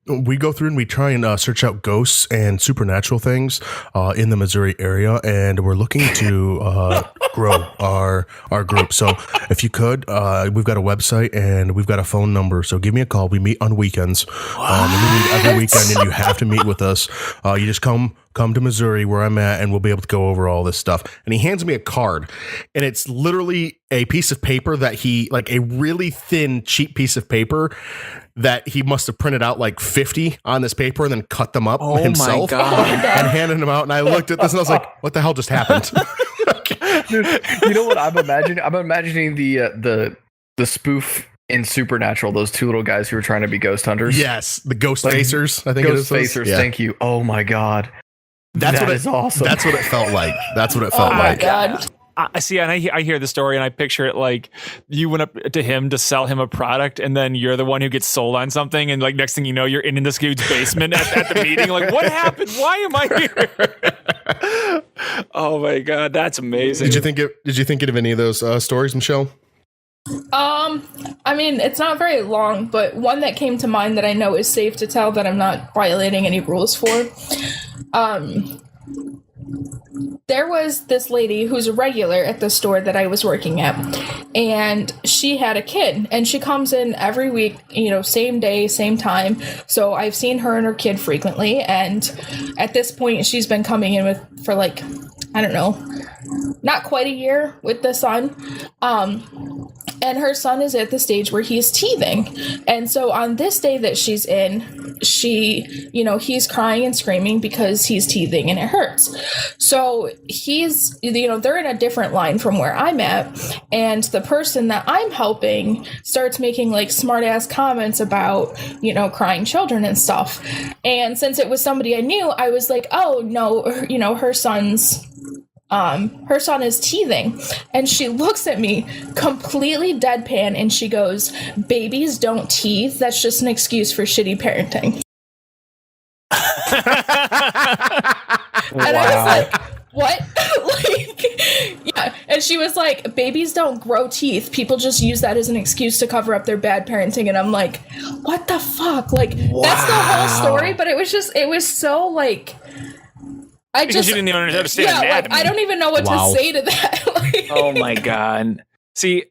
we go through and we try and search out ghosts and supernatural things in the Missouri area, and we're looking to grow our group. So if you could, we've got a website and we've got a phone number. So give me a call. We meet on weekends. And we meet every weekend, and you have to meet with us. You just come to Missouri where I'm at, and we'll be able to go over all this stuff. And he hands me a card, and it's literally a piece of paper that like a really thin, cheap piece of paper that he must have printed out like 50 on this paper and then cut them up himself and handed them out. And I looked at this and I was like, what the hell just happened? Dude, you know what I'm imagining? I'm imagining the spoof in Supernatural, those two little guys who were trying to be ghost hunters. Yes, the ghost facers, I think ghost it is. Facers, thank you. Oh my God. That is awesome. That's what it felt like. That's what it felt like. Oh my God. I see, and I hear the story, and I picture it like you went up to him to sell him a product, and then you're the one who gets sold on something, and like next thing you know, you're in this dude's basement at the meeting. Like, what happened? Why am I here? Oh my God, that's amazing. Did you think of any of those stories, Michelle? I mean, it's not very long, but one that came to mind that I know is safe to tell that I'm not violating any rules for. There was this lady who's a regular at the store that I was working at, and she had a kid, and she comes in every week, same day, same time. So I've seen her and her kid frequently, and at this point, she's been coming in for like, I don't know, not quite a year with the son. And her son is at the stage where he's teething. And so on this day that she's in, he's crying and screaming because he's teething and it hurts. So he's, they're in a different line from where I'm at. And the person that I'm helping starts making like smart ass comments about, crying children and stuff. And since it was somebody I knew, I was like, oh no, her son is teething. And she looks at me completely deadpan and she goes, babies don't teeth. That's just an excuse for shitty parenting. And I was like, what? Yeah. And she was like, babies don't grow teeth. People just use that as an excuse to cover up their bad parenting. And I'm like, what the fuck? Like, that's the whole story. But it was so like, because you didn't even understand anatomy. I don't even know what to say to that. Oh my God. See,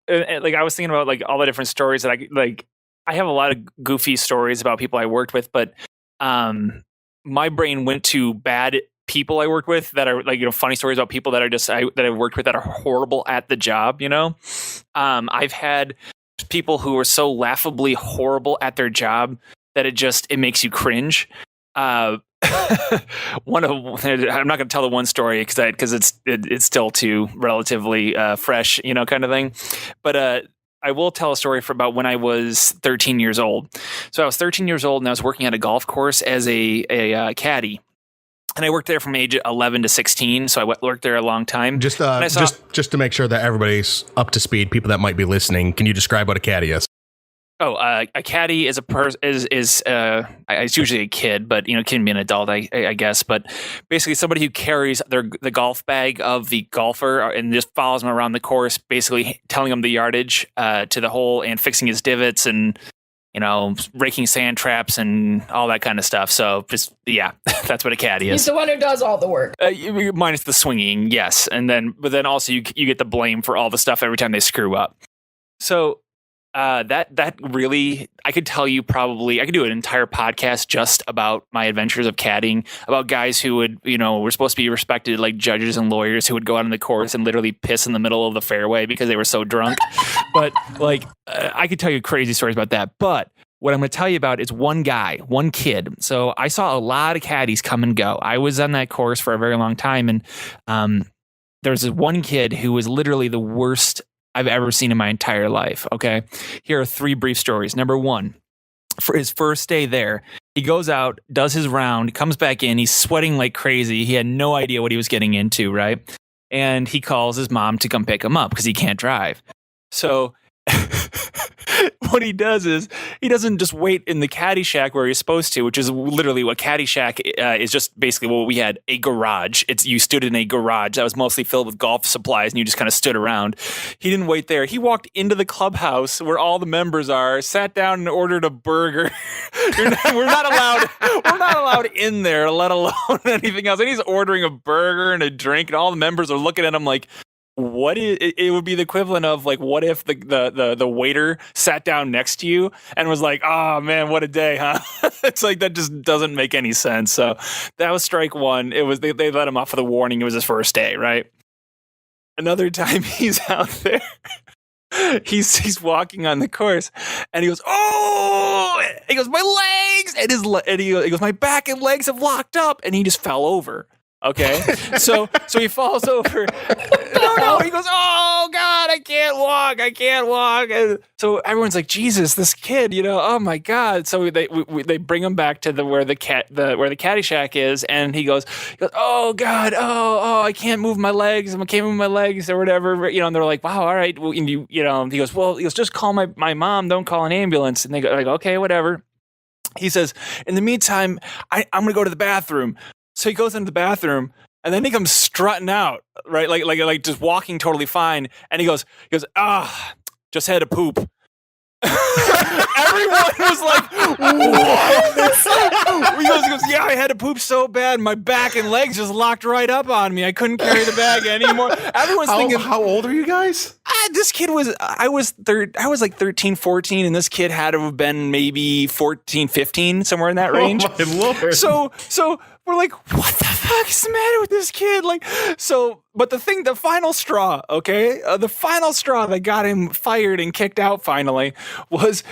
like I was thinking about like all the different stories that I have a lot of goofy stories about people I worked with, but my brain went to bad people I worked with that are like, funny stories about people that are that I worked with that are horrible at the job, I've had people who are so laughably horrible at their job that it makes you cringe. I'm not going to tell the one story because it's still too relatively fresh, kind of thing. But I will tell a story about when I was 13 years old. So I was 13 years old and I was working at a golf course as a caddy. And I worked there from age 11 to 16, so I worked there a long time. Just to make sure that everybody's up to speed, people that might be listening, can you describe what a caddy is? Oh, a caddy is it's usually a kid, but can be an adult, I guess. But basically, somebody who carries the golf bag of the golfer and just follows him around the course, basically telling him the yardage to the hole and fixing his divots and raking sand traps and all that kind of stuff. So just that's what a caddy is. He's the one who does all the work, minus the swinging, yes, but then also you get the blame for all the stuff every time they screw up. So. That really, I could tell you I could do an entire podcast just about my adventures of caddying, about guys who would, were supposed to be respected like judges and lawyers who would go out on the course and literally piss in the middle of the fairway because they were so drunk. But I could tell you crazy stories about that. But what I'm going to tell you about is one kid. So I saw a lot of caddies come and go. I was on that course for a very long time. And there was this one kid who was literally the worst I've ever seen in my entire life. Okay. Here are 3 brief stories. Number 1, for his first day there, he goes out, does his round, comes back in. He's sweating like crazy. He had no idea what he was getting into. Right. And he calls his mom to come pick him up because he can't drive. So what he does is he doesn't just wait in the caddy shack where he's supposed to, which is literally what caddy shack is. Just basically what we had, a garage. You stood in a garage that was mostly filled with golf supplies, and you just kind of stood around. He didn't wait there. He walked into the clubhouse where all the members are, sat down and ordered a burger. We're not allowed in there, let alone anything else. And he's ordering a burger and a drink, and all the members are looking at him like, what is it? Would be the equivalent of like, what if the waiter sat down next to you and was like, oh man, what a day, huh? It's like, that just doesn't make any sense. So that was strike one. It was, they let him off with a warning. It was his first day, right? Another time he's out there, he's walking on the course, and he goes, oh, he goes, my legs, and he goes, my back and legs have locked up, and he just fell over. Okay, so he falls over. No, he goes, oh God, I can't walk. And so everyone's like, Jesus, this kid, oh my God. So they bring him back to where the caddy shack is, and he goes, oh God, oh, I can't move my legs, or whatever, and they're like, wow, all right, well, he goes, just call my mom, don't call an ambulance, and they go like, okay, whatever. He says, in the meantime, I'm gonna go to the bathroom. So he goes into the bathroom, and then he comes strutting out, right? Like just walking totally fine. And he goes, just had to poop. Everyone was like, what? He goes, yeah, I had to poop so bad. My back and legs just locked right up on me. I couldn't carry the bag anymore. Everyone's thinking, how old are you guys? This kid I was like 13, 14, and this kid had to have been maybe 14, 15, somewhere in that range. Oh my Lord. So we're like, what the fuck is the matter with this kid? But the final straw, okay? The final straw that got him fired and kicked out finally was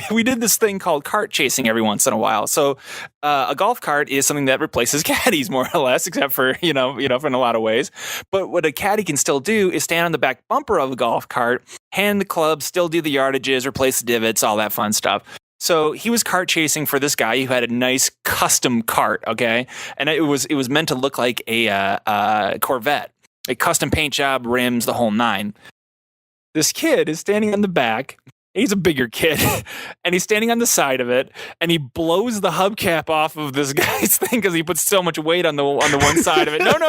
we did this thing called cart chasing every once in a while. So a golf cart is something that replaces caddies more or less, except for, in a lot of ways. But what a caddy can still do is stand on the back bumper of a golf cart, hand the club, still do the yardages, replace the divots, all that fun stuff. So he was cart chasing for this guy who had a nice custom cart, okay? And it was meant to look like a Corvette, a custom paint job, rims, the whole nine. This kid is standing on the back. He's a bigger kid, and he's standing on the side of it, and he blows the hubcap off of this guy's thing because he puts so much weight on the one side of it. No.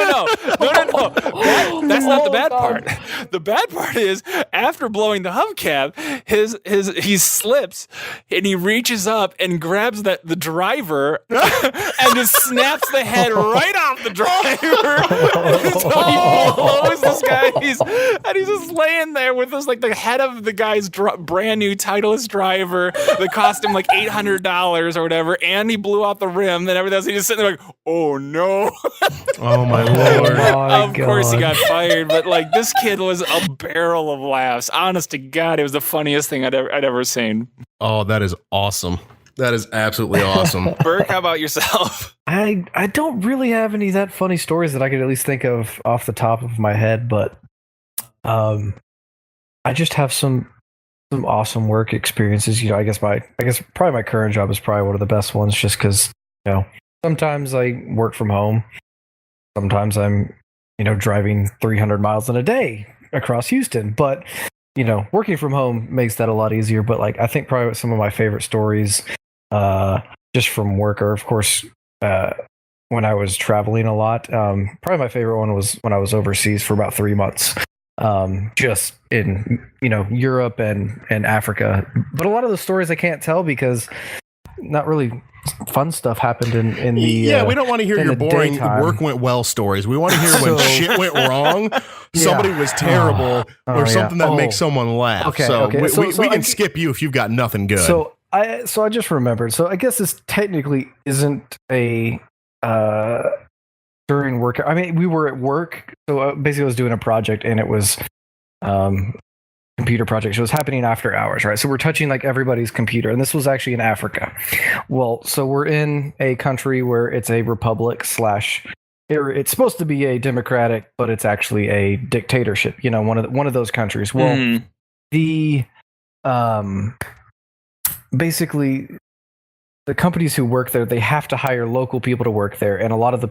That's not the bad part. The bad part is after blowing the hubcap, he slips and he reaches up and grabs the driver and just snaps the head right off the driver. So he blows this guy, and he's just laying there with this like the head of the guy's brand new Titleist driver that cost him like $800 or whatever, and he blew out the rim and everything else. He's just sitting there like, oh no. Oh my Lord. Of course he got fired, but like this kid was a barrel of laughs. Honest to God, it was the funniest thing I'd ever seen. Oh, that is awesome. That is absolutely awesome. Burke, how about yourself? I don't really have any that funny stories that I could at least think of off the top of my head, but I just have some awesome work experiences. I guess probably my current job is probably one of the best ones, just because sometimes I work from home, sometimes I'm driving 300 miles in a day across Houston, but working from home makes that a lot easier. But like, I think probably some of my favorite stories just from work are, of course, when I was traveling a lot. Probably my favorite one was when I was overseas for about 3 months. Just in Europe and Africa, but a lot of the stories I can't tell because not really fun stuff happened in the we don't want to hear your boring daytime. Work went well stories. We want to hear when shit went wrong, somebody was terrible, or something that makes someone laugh. Okay. We can skip you if you've got nothing good. So I just remembered. So I guess this technically isn't a during work. I mean, we were at work. So basically I was doing a project, and it was computer project. So it was happening after hours, right? So we're touching like everybody's computer, and this was actually in Africa. Well, so we're in a country where it's a republic / it's supposed to be a democratic, but it's actually a dictatorship. One of those countries. Well, the basically the companies who work there, they have to hire local people to work there, and a lot of the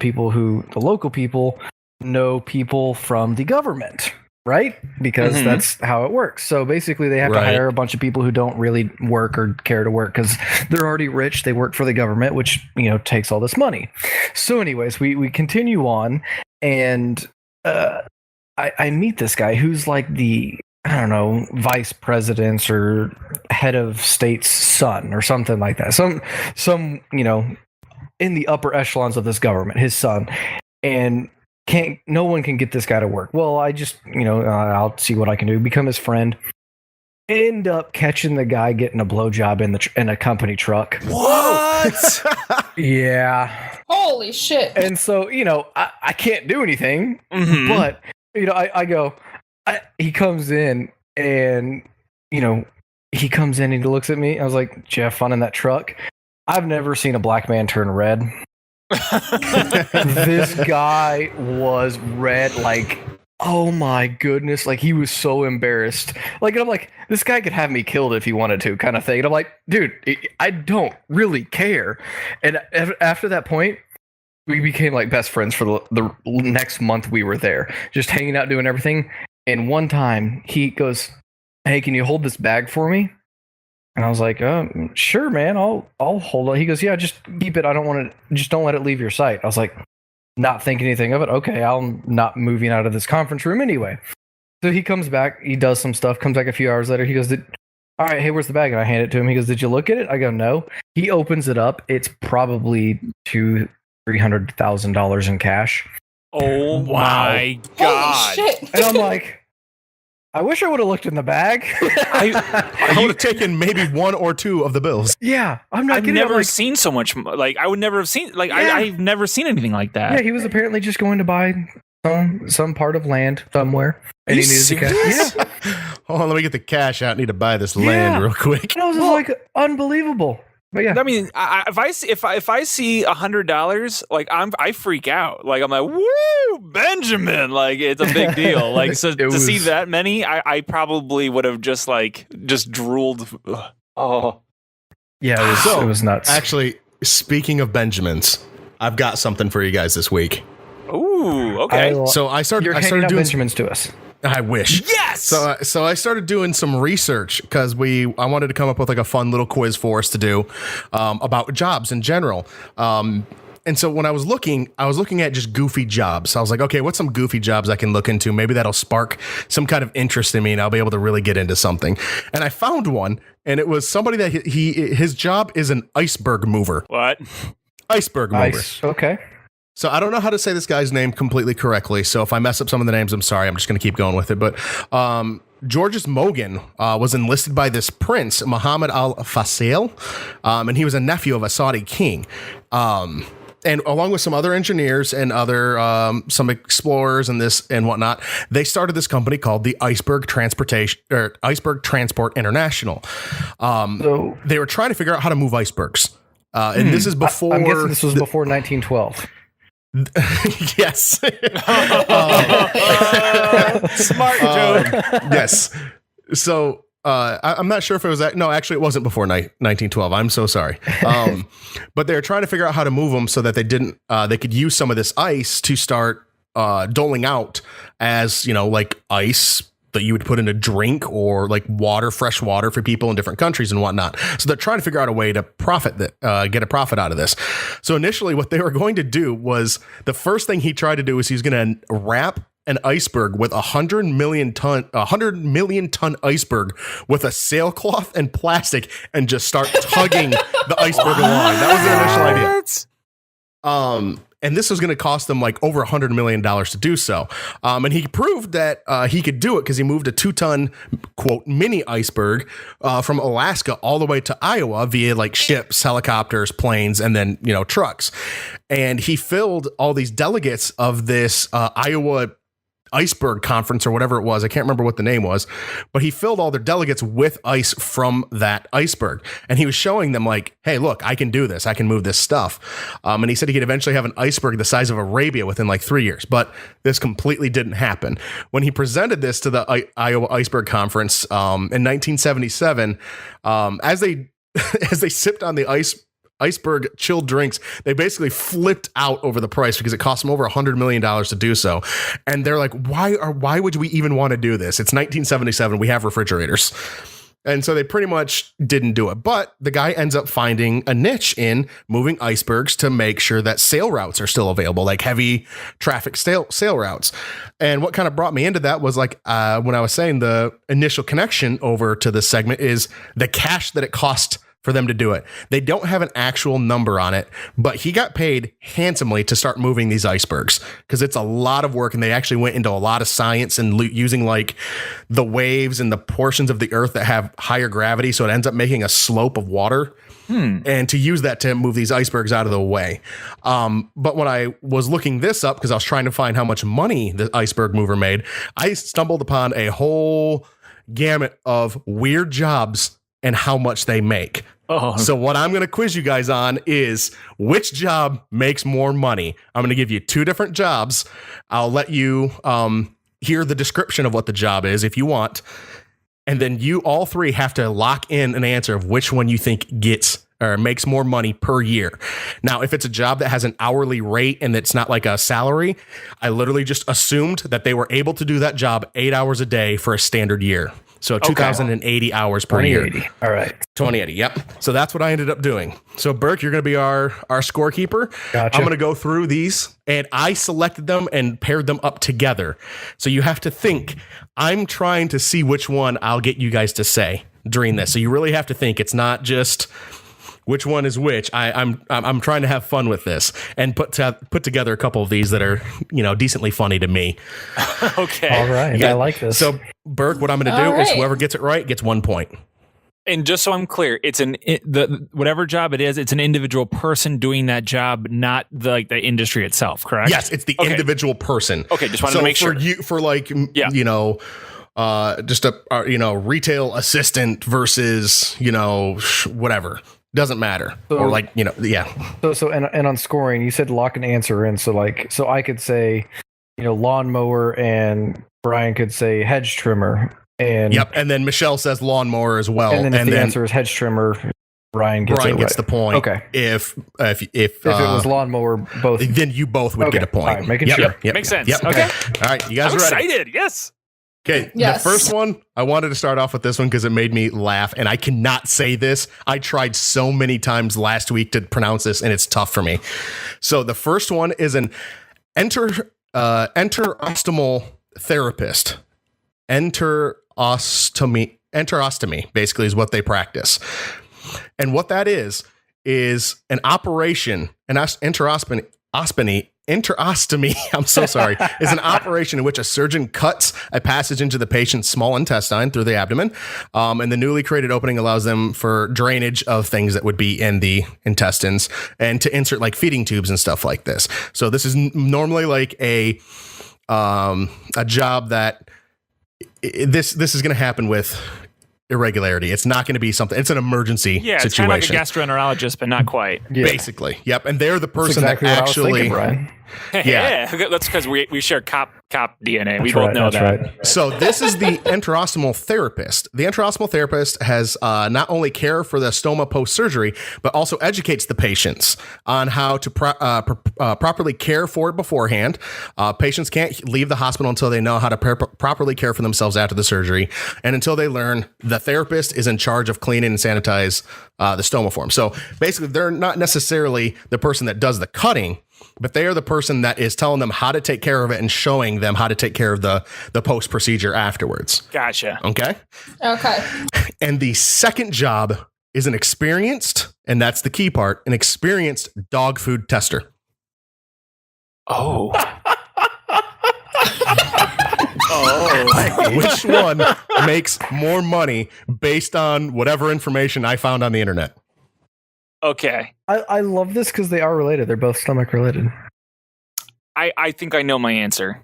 local people know people from the government. right? Because Mhm. that's how it works. So basically, they have to Right. hire a bunch of people who don't really work or care to work because they're already rich. They work for the government, which takes all this money. So, anyways, we continue on, and I meet this guy who's like the, I don't know, vice president's or head of state's son or something like that. Some in the upper echelons of this government, his son, and no one can get this guy to work. Well, I just I'll see what I can do. Become his friend. End up catching the guy getting a blowjob in a company truck. What? Yeah. Holy shit. And so I can't do anything, Mhm. but he comes in and he looks at me. I was like, "Did you have fun in that truck?" I've never seen a black man turn red. This guy was red, like, oh my goodness, like he was so embarrassed. Like, and I'm like, this guy could have me killed if he wanted to, kind of thing. And I'm like, dude, I don't really care. And after that point, we became like best friends for the next month we were there, just hanging out, doing everything. And one time he goes, "Hey, can you hold this bag for me?" And I was like, "Sure, man, I'll hold it." He goes, "Yeah, just keep it. I don't want it. Just don't let it leave your sight." I was like, not thinking anything of it. Okay, I'm not moving out of this conference room anyway. So he comes back, he does some stuff, comes back a few hours later. He goes, "All right, hey, where's the bag?" And I hand it to him. He goes, "Did you look at it?" I go, "No." He opens it up. It's probably $300,000 in cash. Oh my Holy god! shit. And I'm like, I wish I would have looked in the bag. I would have taken maybe one or two of the bills. Yeah, I'm not I've kidding. never I'm like, seen so much. Like I would never have seen. Like Yeah. I've never seen anything like that. yeah, he was apparently just going to buy some part of land somewhere, and Are he you needed the cash. serious? Yeah, Hold on, let me get the cash out. I need to buy this land Yeah. real quick. and I was just like, unbelievable. But yeah, I mean, if I see $100, like I freak out. Like I'm like, woo, Benjamin! Like it's a big deal. Like so It to see was- that many, I probably would have just drooled. Oh, yeah, So, it was nuts. Actually, speaking of Benjamins, I've got something for you guys this week. ooh, okay. So I You're started handing out doing. Benjamins to us. I wish. Yes. So I started doing some research because I wanted to come up with like a fun little quiz for us to do about jobs in general. And so when I was looking at just goofy jobs. I was like, okay, what's some goofy jobs I can look into? Maybe that'll spark some kind of interest in me and I'll be able to really get into something. And I found one, and it was somebody that his job is an iceberg mover. What? Iceberg mover. Nice. Okay. So I don't know how to say this guy's name completely correctly. So if I mess up some of the names, I'm sorry. I'm just going to keep going with it. But Georges Mogan was enlisted by this prince, Muhammad al-Faisal, and he was a nephew of a Saudi king. And along with some other engineers and other some explorers and this and whatnot, they started this company called the Iceberg Transport International. So They were trying to figure out how to move icebergs. And this is before. I'm guessing this was before 1912. Yes. Smart joke. Yes. So I'm not sure if it was that. No, actually, it wasn't before 1912. I'm so sorry. But they're trying to figure out how to move them so that they could use some of this ice to start doling out as, like ice that you would put in a drink or like water, fresh water for people in different countries and whatnot. So they're trying to figure out a way to get a profit out of this. So initially what they were going to do was the first thing he tried to do was he's going to wrap an iceberg with 100 million ton iceberg with a sailcloth and plastic and just start tugging the iceberg along. That was their initial idea. And this was going to cost them like over $100 million to do so. And he proved that he could do it because he moved a 2-ton, quote, mini iceberg from Alaska all the way to Iowa via like ships, helicopters, planes, and then, trucks. And he filled all these delegates of this Iowa iceberg conference or whatever it was. I can't remember what the name was, but he filled all their delegates with ice from that iceberg. And he was showing them like, hey, look, I can do this. I can move this stuff. And he said he could eventually have an iceberg the size of Arabia within like 3 years, but this completely didn't happen. When he presented this to the Iowa Iceberg Conference in 1977, as they sipped on the iceberg chilled drinks. They basically flipped out over the price because it cost them over $100 million to do so. And they're like, why would we even want to do this? It's 1977. We have refrigerators. And so they pretty much didn't do it. But the guy ends up finding a niche in moving icebergs to make sure that sail routes are still available, like heavy traffic sail routes. And what kind of brought me into that was like when I was saying the initial connection over to this segment is the cash that it cost for them to do it. They don't have an actual number on it, but he got paid handsomely to start moving these icebergs because it's a lot of work, and they actually went into a lot of science and using like the waves and the portions of the earth that have higher gravity, so it ends up making a slope of water. And to use that to move these icebergs out of the way. But when I was looking this up, because I was trying to find how much money the iceberg mover made, I stumbled upon a whole gamut of weird jobs and how much they make. Oh. So what I'm going to quiz you guys on is which job makes more money. I'm going to give you two different jobs. I'll let you hear the description of what the job is if you want. And then you all three have to lock in an answer of which one you think gets or makes more money per year. Now, if it's a job that has an hourly rate and it's not like a salary, I literally just assumed that they were able to do that job 8 hours a day for a standard year. So 2,080 hours per year. 2080. All right. 2080. Yep. So that's what I ended up doing. So Burke, you're going to be our scorekeeper. Gotcha. I'm going to go through these, and I selected them and paired them up together. So you have to think. I'm trying to see which one I'll get you guys to say during this. So you really have to think. It's not just which one is which. I'm trying to have fun with this and put together a couple of these that are, decently funny to me. Okay. All right. I like this. So Burke, what I'm going to do is whoever gets it right gets 1 point. And just so I'm clear, it's whatever job it is, it's an individual person doing that job, not the industry itself, correct? Yes, it's the individual person. Okay, just wanted to make sure. Just a retail assistant versus whatever. Doesn't matter. So, or yeah. So and on scoring, you said lock an answer in. So I could say, lawnmower, and Brian could say hedge trimmer. And yep, and then Michelle says lawnmower as well. And then if the answer is hedge trimmer, Brian gets the point. Okay. If it was lawnmower, both, then you both would get a point. All right, making sure. Yep. Makes sense. Yep. Okay. All right, you guys I'm are ready? excited. Yes. Okay. Yes. The first one, I wanted to start off with this one because it made me laugh, and I cannot say this. I tried so many times last week to pronounce this, and it's tough for me. So the first one is an enterostomal therapist. Enterostomy basically is what they practice. And what that is an operation, enterostomy, I'm so sorry, is an operation in which a surgeon cuts a passage into the patient's small intestine through the abdomen. And the newly created opening allows them for drainage of things that would be in the intestines and to insert like feeding tubes and stuff like this. So this is normally like a job that this is going to happen with irregularity. It's not going to be something. It's an emergency situation. It's kind of like a gastroenterologist, but not quite. Yeah. Basically, yep. And they're the person exactly that what actually. I was thinking, Brian. Yeah, that's because we share cop DNA. We both know that. Right. So this is the enterostomal therapist. The enterostomal therapist has not only care for the stoma post-surgery, but also educates the patients on how to properly care for it beforehand. Patients can't leave the hospital until they know how to properly care for themselves after the surgery, and until they learn the therapist is in charge of cleaning and sanitize the stoma form. So basically, they're not necessarily the person that does the cutting, but they are the person that is telling them how to take care of it and showing them how to take care of the post procedure afterwards. Gotcha. Okay. And the second job is an experienced, and that's the key part, an experienced dog food tester. Oh. Which one makes more money based on whatever information I found on the internet? Okay. I love this because they are related. They're both stomach related. I think I know my answer.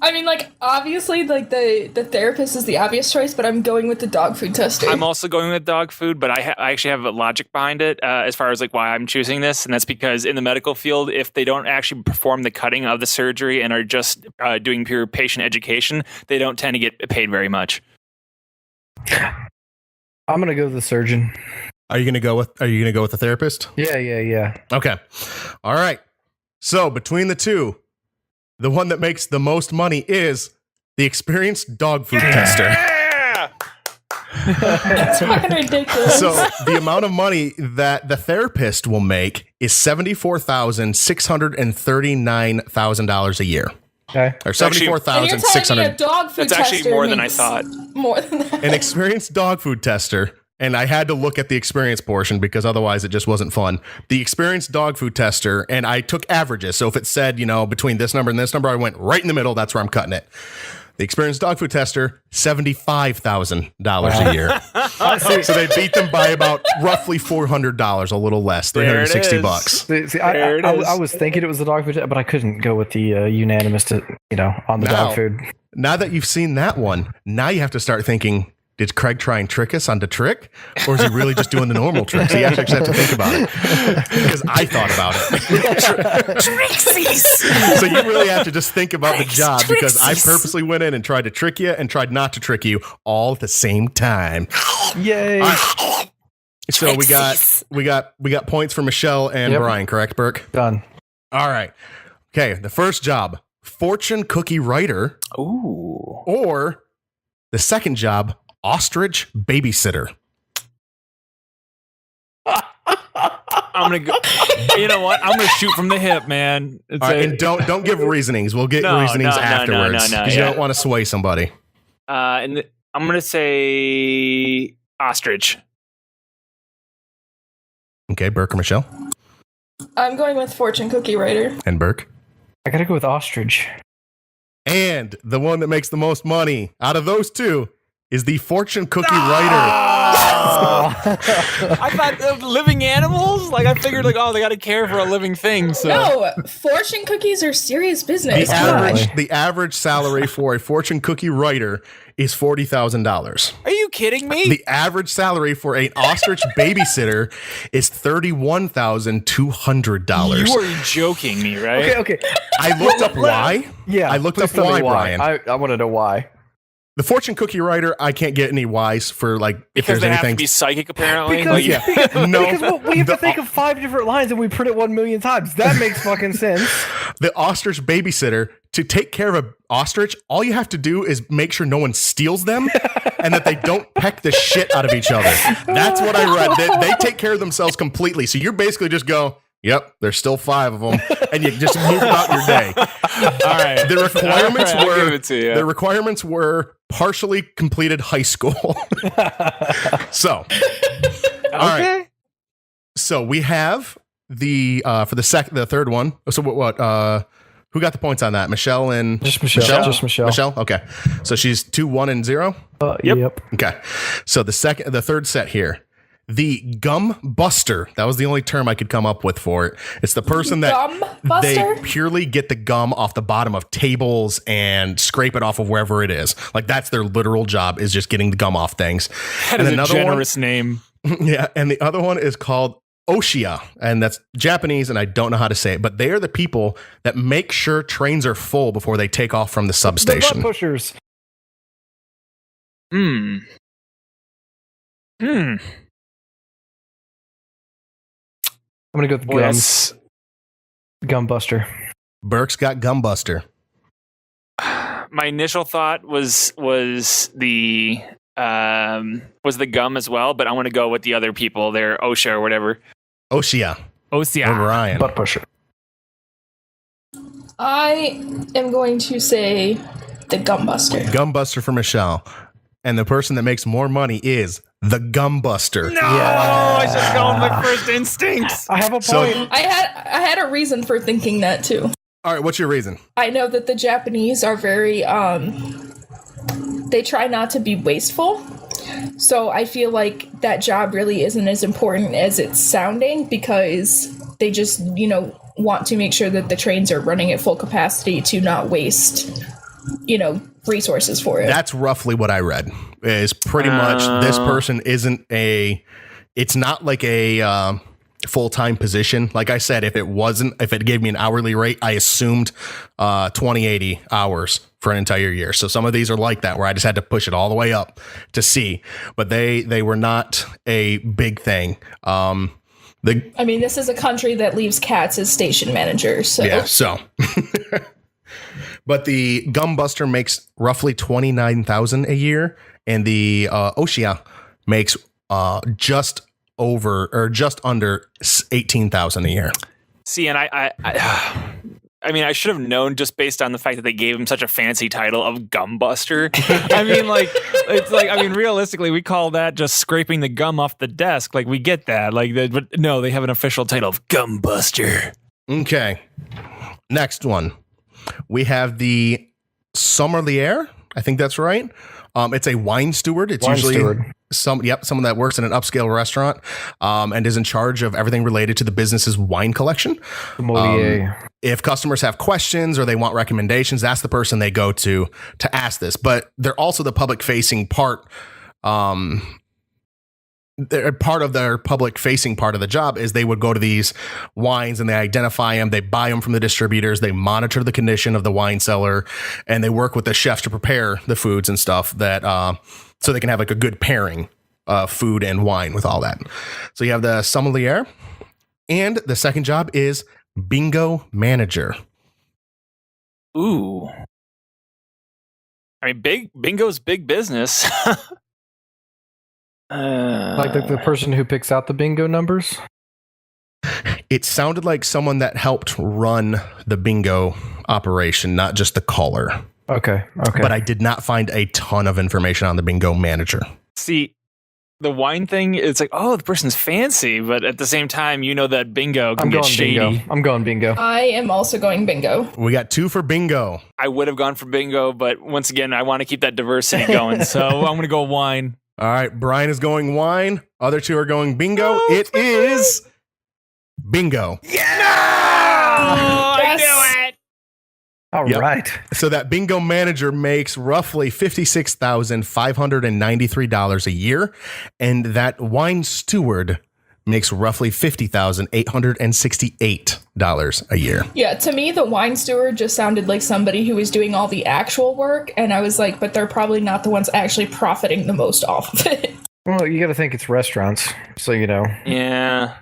I mean, obviously, the therapist is the obvious choice, but I'm going with the dog food tester. I'm also going with dog food, but I actually have a logic behind it as far as why I'm choosing this, and that's because in the medical field, if they don't actually perform the cutting of the surgery and are just doing pure patient education, they don't tend to get paid very much. I'm gonna go with the surgeon. Are you gonna go with the therapist? Yeah. Okay. All right. So between the two, the one that makes the most money is the experienced dog food tester. Yeah! It's fucking ridiculous. So the amount of money that the therapist will make is $74,639,000 a year, Okay. or and you're telling me a $74,600. dog food That's actually tester more than I makes thought. More than that. An experienced dog food tester. And I had to look at the experience portion because otherwise it just wasn't fun. The experienced dog food tester, and I took averages. So if it said, between this number and this number, I went right in the middle. That's where I'm cutting it. The experienced dog food tester, $75,000 a year. So they beat them by about roughly $400, a little less, $360. See, I was thinking it was the dog food, but I couldn't go with the unanimous, on the dog food. Now that you've seen that one, now you have to start thinking, did Craig try and trick us on the trick? Or is he really just doing the normal tricks? You actually have to think about it. Because I thought about it. Trixies! So you really have to just think about the job because I purposely went in and tried to trick you and tried not to trick you all at the same time. Yay. So we got points for Michelle and Brian, correct, Burke? Done. All right. Okay, the first job, fortune cookie writer. Ooh. Or the second job, ostrich babysitter. I'm gonna go. You know what? I'm gonna shoot from the hip, man. It's All right, and don't give reasonings. We'll get reasonings afterwards because you don't want to sway somebody. I'm gonna say ostrich. Okay, Burke or Michelle? I'm going with fortune cookie writer. And Burke? I gotta go with ostrich. And the one that makes the most money out of those two is the fortune cookie writer. I thought living animals. Like I figured, they got to care for a living thing. So No, fortune cookies are serious business. The average salary for a fortune cookie writer is $40,000. Are you kidding me? The average salary for an ostrich babysitter is $31,200. You are joking me, right? Okay. I looked up why. Yeah. I looked up please tell me why, Brian. I want to know why. The fortune cookie writer, I can't get any whys for if Because there's they anything. have to be psychic, apparently. Because, No, because we have to think of 5 different lines and we print it 1 million times. That makes fucking sense. The ostrich babysitter, to take care of an ostrich, all you have to do is make sure no one steals them and that they don't peck the shit out of each other. That's what I read. They take care of themselves completely. So you basically just go, yep, there's still 5 of them, and you just move about your day. All right. The requirements were partially completed high school. So, all right. So we have the for the third one. So what? Who got the points on that? Michelle and Just Michelle. Just Michelle. Michelle. Okay. So she's 2-1-0. Yep. Okay. So the third set here. The gum buster. That was the only term I could come up with for it. It's the person that Gum buster? they purely get the gum off the bottom of tables and scrape it off of wherever it is. Like that's their literal job, is just getting the gum off things. That is a generous name. Yeah. And the other one is called Oshia, and that's Japanese, and I don't know how to say it, but they are the people that make sure trains are full before they take off from the substation. The butt pushers. I'm gonna go with gums. Gum buster. Burke's got gum buster. My initial thought was the gum as well, but I want to go with the other people. They're OSHA or whatever. Oshia. OSHA. Ryan. Butt pusher. I am going to say the gum buster. Gum buster for Michelle. And the person that makes more money is the gum buster. No, I was just going with my first instincts. I have a point. So- I had a reason for thinking that too. All right, what's your reason? I know that the Japanese are very they try not to be wasteful. So I feel like that job really isn't as important as it's sounding, because they just, want to make sure that the trains are running at full capacity to not waste, resources for it. That's roughly what I read. Is pretty much this person it's not like a full-time position. Like I said, if it gave me an hourly rate, I assumed 20-80 hours for an entire year. So some of these are like that, where I just had to push it all the way up to C, but they were not a big thing. I mean, this is a country that leaves cats as station managers. So. Yeah, so. But the Gumbuster makes roughly $29,000 a year, and the Oshia makes just under $18,000 a year. See, and I mean, I should have known just based on the fact that they gave him such a fancy title of Gumbuster. I mean, like, it's like, I mean, realistically, we call that just scraping the gum off the desk. Like, we get that. Like, but no, they have an official title of Gumbuster. Okay. Next one. We have the sommelier. I think that's right. It's a wine steward. It's usually someone that works in an upscale restaurant and is in charge of everything related to the business's wine collection. If customers have questions or they want recommendations, that's the person they go to ask this. But they're also the public facing part. Part of their public facing part of the job is they would go to these wines and they identify them. They buy them from the distributors. They monitor the condition of the wine cellar, and they work with the chefs to prepare the foods and stuff that so they can have like a good pairing of food and wine with all that. So you have the sommelier, and the second job is bingo manager. Ooh. I mean, bingo's big business. Like the person who picks out the bingo numbers? It sounded like someone that helped run the bingo operation, not just the caller. Okay. But I did not find a ton of information on the bingo manager. See, the wine thing, it's like, oh, the person's fancy, but at the same time, you know that bingo can get shady. Bingo. I'm going bingo. I am also going bingo. We got 2 for bingo. I would have gone for bingo, but once again, I want to keep that diversity going, so I'm going to go wine. All right, Brian is going wine. Other 2 are going bingo. It is bingo. Yeah! No! Yes! I knew it! All right. So that bingo manager makes roughly $56,593 a year, and that wine steward makes roughly $50,868 a year. Yeah, to me, the wine steward just sounded like somebody who was doing all the actual work, and I was like, but they're probably not the ones actually profiting the most off of it. Well, you got to think it's restaurants, so you know. Yeah.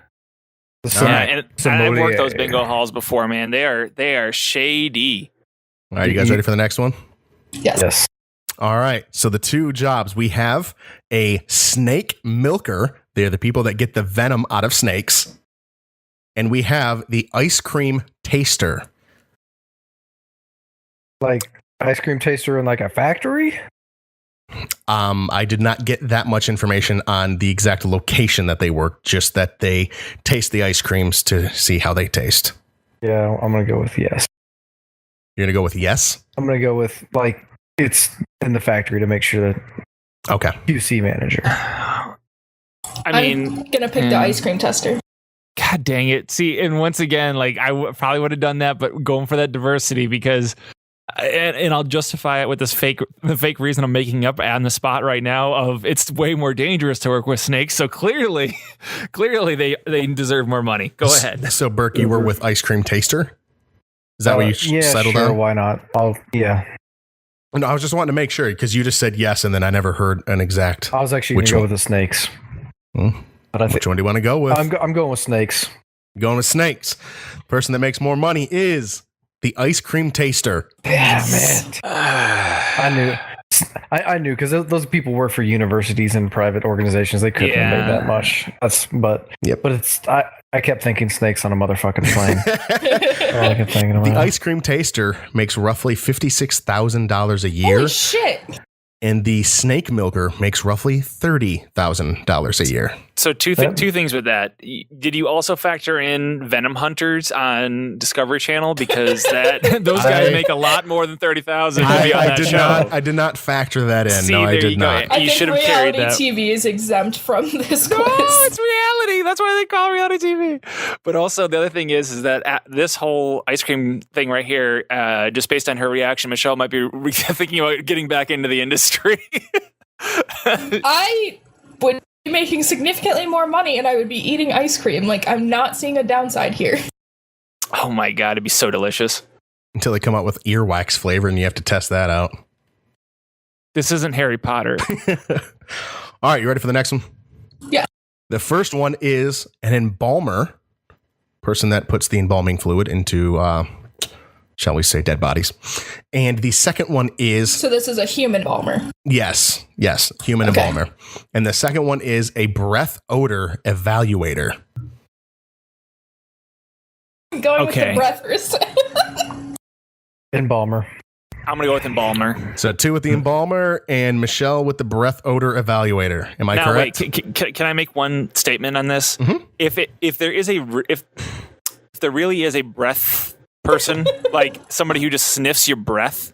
And I've worked those bingo halls before, man. They are shady. All right, you guys ready for the next one? Yes. All right, so the 2 jobs, we have a snake milker. They're the people that get the venom out of snakes. And we have the ice cream taster. Like ice cream taster in like a factory? I did not get that much information on the exact location that they work, just that they taste the ice creams to see how they taste. Yeah, I'm going to go with yes. You're going to go with yes? I'm going to go with like it's in the factory to make sure that Okay. QC manager. I'm gonna pick the ice cream tester. God dang it. See, and once again, like probably would have done that, but going for that diversity because, and I'll justify it with the fake reason I'm making up on the spot right now of it's way more dangerous to work with snakes. So clearly they deserve more money. Go ahead. So Burke, you were with ice cream taster? Is that what you settled sure, on? Why not? No, I was just wanting to make sure because you just said yes, and then I never heard an exact. I was actually going to go with the snakes. But Which one do you want to go with? I'm going with snakes. Going with snakes. The person that makes more money is the ice cream taster. Damn it. I knew because those people work for universities and private organizations. They couldn't have made that much. But it's I kept thinking snakes on a motherfucking plane. I kept thinking the ice cream taster makes roughly $56,000 a year. Holy shit. And the snake milker makes roughly $30,000 a year. So two things with that. Did you also factor in venom hunters on Discovery Channel because those guys make a lot lot more than 30,000 to be on that show? I did not factor that in. See, no, I did you not. You should have carried that. Reality TV is exempt from this quiz. No, it's reality. That's why they call it reality TV. But also the other thing is that this whole ice cream thing right here, just based on her reaction, Michelle might be thinking about getting back into the industry. I would be making significantly more money and I would be eating ice cream. Like, I'm not seeing a downside here. Oh my God, it'd be so delicious. until they come out with earwax flavor, and you have to test that out. This isn't Harry Potter. All right, you ready for the next one? Yeah. The first one is an embalmer, person that puts the embalming fluid into, shall we say, dead bodies. And the second one is... So this is a human embalmer. Yes, human embalmer. And the second one is a breath odor evaluator. I'm going with the breath first. Embalmer. I'm going to go with embalmer. So 2 with the embalmer and Michelle with the breath odor evaluator. Am I correct? Wait, can I make one statement on this? Mm-hmm. If there really is a breath person, like somebody who just sniffs your breath,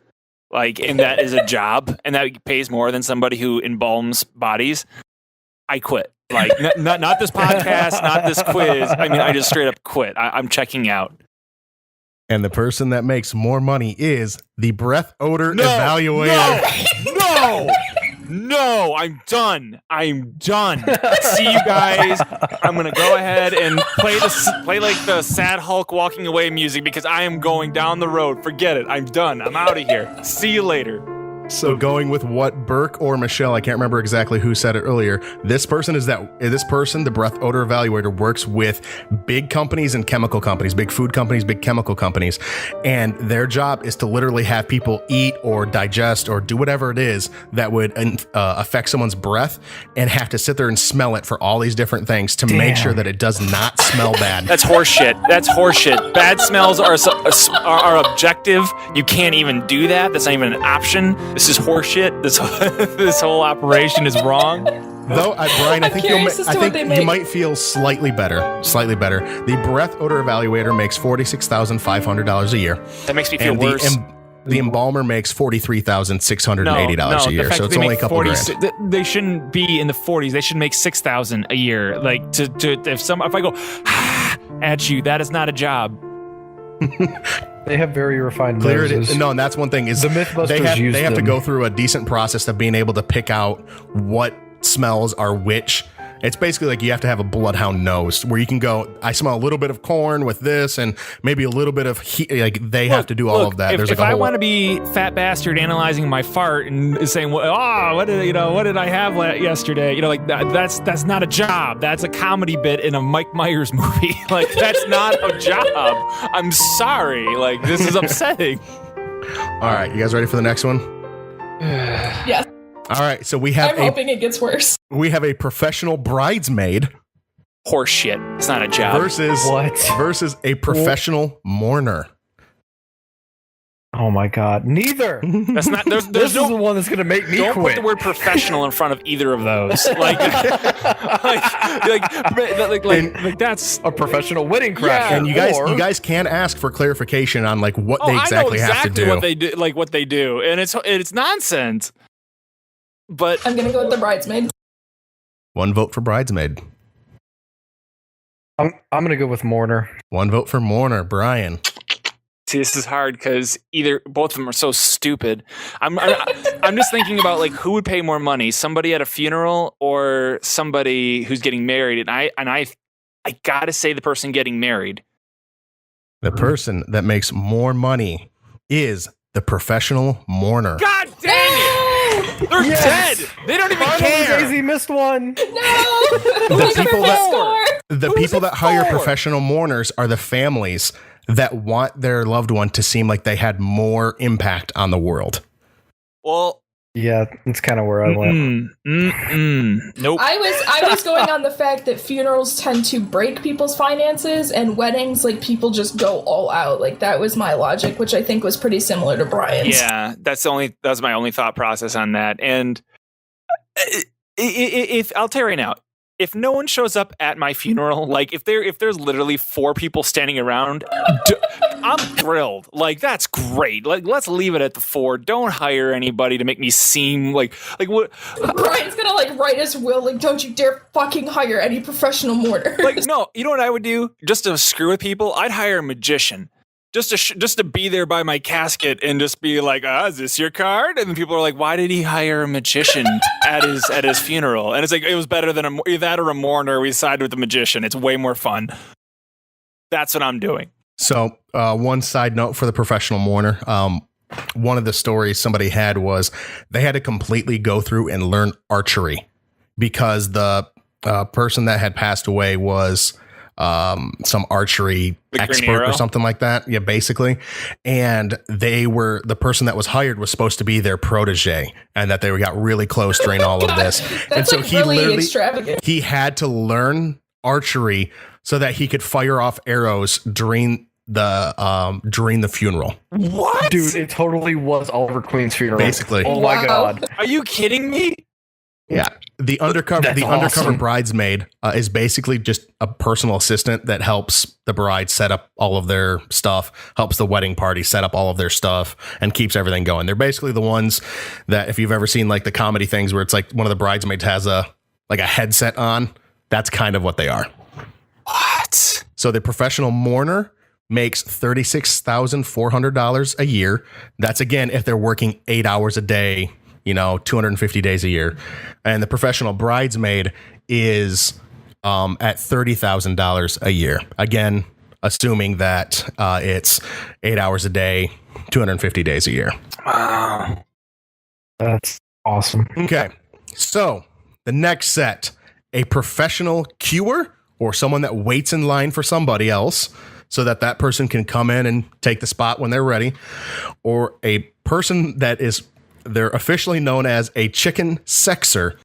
like, and that is a job and that pays more than somebody who embalms bodies, I quit. Like, not this podcast, not this quiz. I mean, I just straight up quit. I'm checking out. And the person that makes more money is the breath odor evaluator. No, I'm done. See you guys. I'm gonna go ahead and play like the sad Hulk walking away music because I am going down the road. Forget it. I'm done. I'm out of here. See you later. So going with what Burke or Michelle, I can't remember exactly who said it earlier. This person, the breath odor evaluator, works with big companies and chemical companies, big food companies, big chemical companies. And their job is to literally have people eat or digest or do whatever it is that would affect someone's breath and have to sit there and smell it for all these different things to make sure that it does not smell bad. That's horseshit. Bad smells are objective. You can't even do that. That's not even an option. This is horseshit. This whole operation is wrong. Though, Brian, I think you might feel slightly better. The breath odor evaluator makes $46,500 a year. That makes me feel worse. The embalmer makes $43,680 a year, so it's only a couple grand. They shouldn't be in the 40s. They should make $6,000 a year. Like if I go at you, that is not a job. They have very refined noses. No, and that's one thing is the Mythbusters they have to go through a decent process of being able to pick out what smells are which. It's basically like you have to have a bloodhound nose where you can go, I smell a little bit of corn with this and maybe a little bit of heat. Like they have to do all of that. If I want to be fat bastard analyzing my fart and saying, well, what did I have yesterday? Like that's not a job. That's a comedy bit in a Mike Myers movie. Like that's not a job. I'm sorry. Like this is upsetting. All right. You guys ready for the next one? Yes. All right, so we have I'm hoping it gets worse. We have a professional bridesmaid. Horseshit. It's not a job. Versus a professional mourner. Oh my God! Neither. That's not. This is the one that's going to make me don't quit. Put the word professional in front of either of those. Like that's a professional wedding crasher. Yeah, and you guys can ask for clarification on like what they exactly have to do. What they do, and it's nonsense. But I'm gonna go with the bridesmaid. One vote for bridesmaid. I'm gonna go with mourner. One vote for mourner. Brian. See, this is hard because both of them are so stupid. I'm just thinking about like who would pay more money, somebody at a funeral or somebody who's getting married, and I gotta say the person getting married. The person that makes more money is the professional mourner. God dang it! They're dead. They don't even care. Daisy missed one. No. The people that hire professional mourners are the families that want their loved one to seem like they had more impact on the world. Well, yeah, that's kind of where I went. Nope. I was going on the fact that funerals tend to break people's finances, and weddings, like people just go all out. Like that was my logic, which I think was pretty similar to Brian's. Yeah, that's my only thought process on that. And if I'll tell you right now, if no one shows up at my funeral, like if there's literally 4 people standing around, I'm thrilled. Like that's great. Like let's leave it at the 4. Don't hire anybody to make me seem like what. Brian's gonna like write his will. Like don't you dare fucking hire any professional mourner. Like no, you know what I would do just to screw with people? I'd hire a magician. Just to be there by my casket and just be like, is this your card? And then people are like, why did he hire a magician at his funeral? And it's like, it was better than that or a mourner. We sided with the magician. It's way more fun. That's what I'm doing. So, one side note for the professional mourner. One of the stories somebody had was they had to completely go through and learn archery because the person that had passed away was some archery expert or something like that. Yeah, basically. And the person that was hired was supposed to be their protege, and that they got really close during all of this. That's and so like he really literally extravagant. he had to learn archery so that he could fire off arrows during the funeral. What? Dude, it totally was Oliver Queen's funeral. Basically. Oh my God. Are you kidding me? Yeah. The undercover awesome. bridesmaid is basically just a personal assistant that helps the bride set up all of their stuff, helps the wedding party set up all of their stuff, and keeps everything going. They're basically the ones that, if you've ever seen like the comedy things where it's like one of the bridesmaids has a headset on, that's kind of what they are. What? So the professional mourner makes $36,400 a year. That's, again, if they're working 8 hours a day, 250 days a year. And the professional bridesmaid is at $30,000 a year. Again, assuming that it's 8 hours a day, 250 days a year. Wow. That's awesome. Okay. So the next set, a professional queuer, or someone that waits in line for somebody else so that person can come in and take the spot when they're ready, or a person they're officially known as a chicken sexer.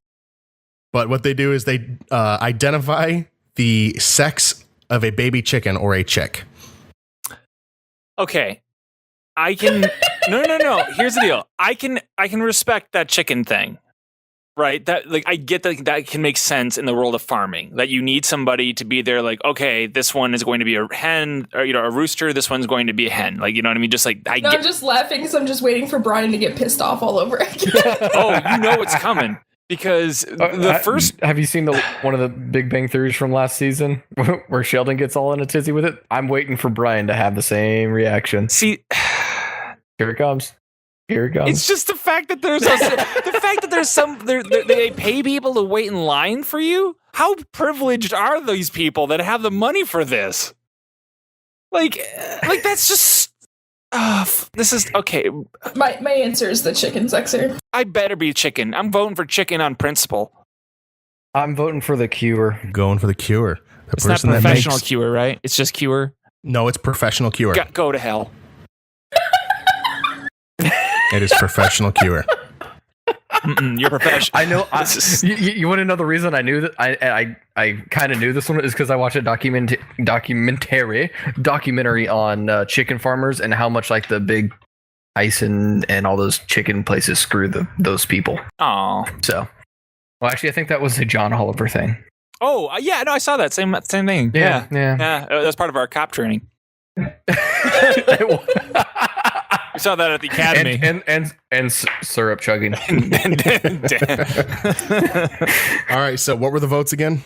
But what they do is they identify the sex of a baby chicken or a chick. Okay. I can no. Here's the deal. I can respect that chicken thing. Right? That I get that can make sense in the world of farming. That you need somebody to be there, like, okay, this one is going to be a hen, or a rooster, this one's going to be a hen. Like, you know what I mean? Just like I'm just laughing because I'm just waiting for Brian to get pissed off all over again. Oh, you know what's coming. Because have you seen one of the Big Bang Theories from last season where Sheldon gets all in a tizzy with it? I'm waiting for Brian to have the same reaction. See, here it comes. It's just the fact that they pay people to wait in line for you. How privileged are these people that have the money for this? Like that's just. This is okay. My answer is the chicken sexer. I better be chicken. I'm voting for chicken on principle. I'm voting for the queue. Going for the queuer. It's not professional queuer, right? It's just queuer. No, it's professional queuer. Go to hell. It is professional queuer. You're professional. I know. You want to know the reason I knew that? I kind of knew this one is because I watched a documentary on chicken farmers and how much like the big Tyson and all those chicken places screw those people. Oh, so. Well, actually, I think that was a John Oliver thing. Oh, yeah. No, I saw that same thing. Yeah. That's part of our cop training. We saw that at the academy. And syrup chugging. All right, so what were the votes again?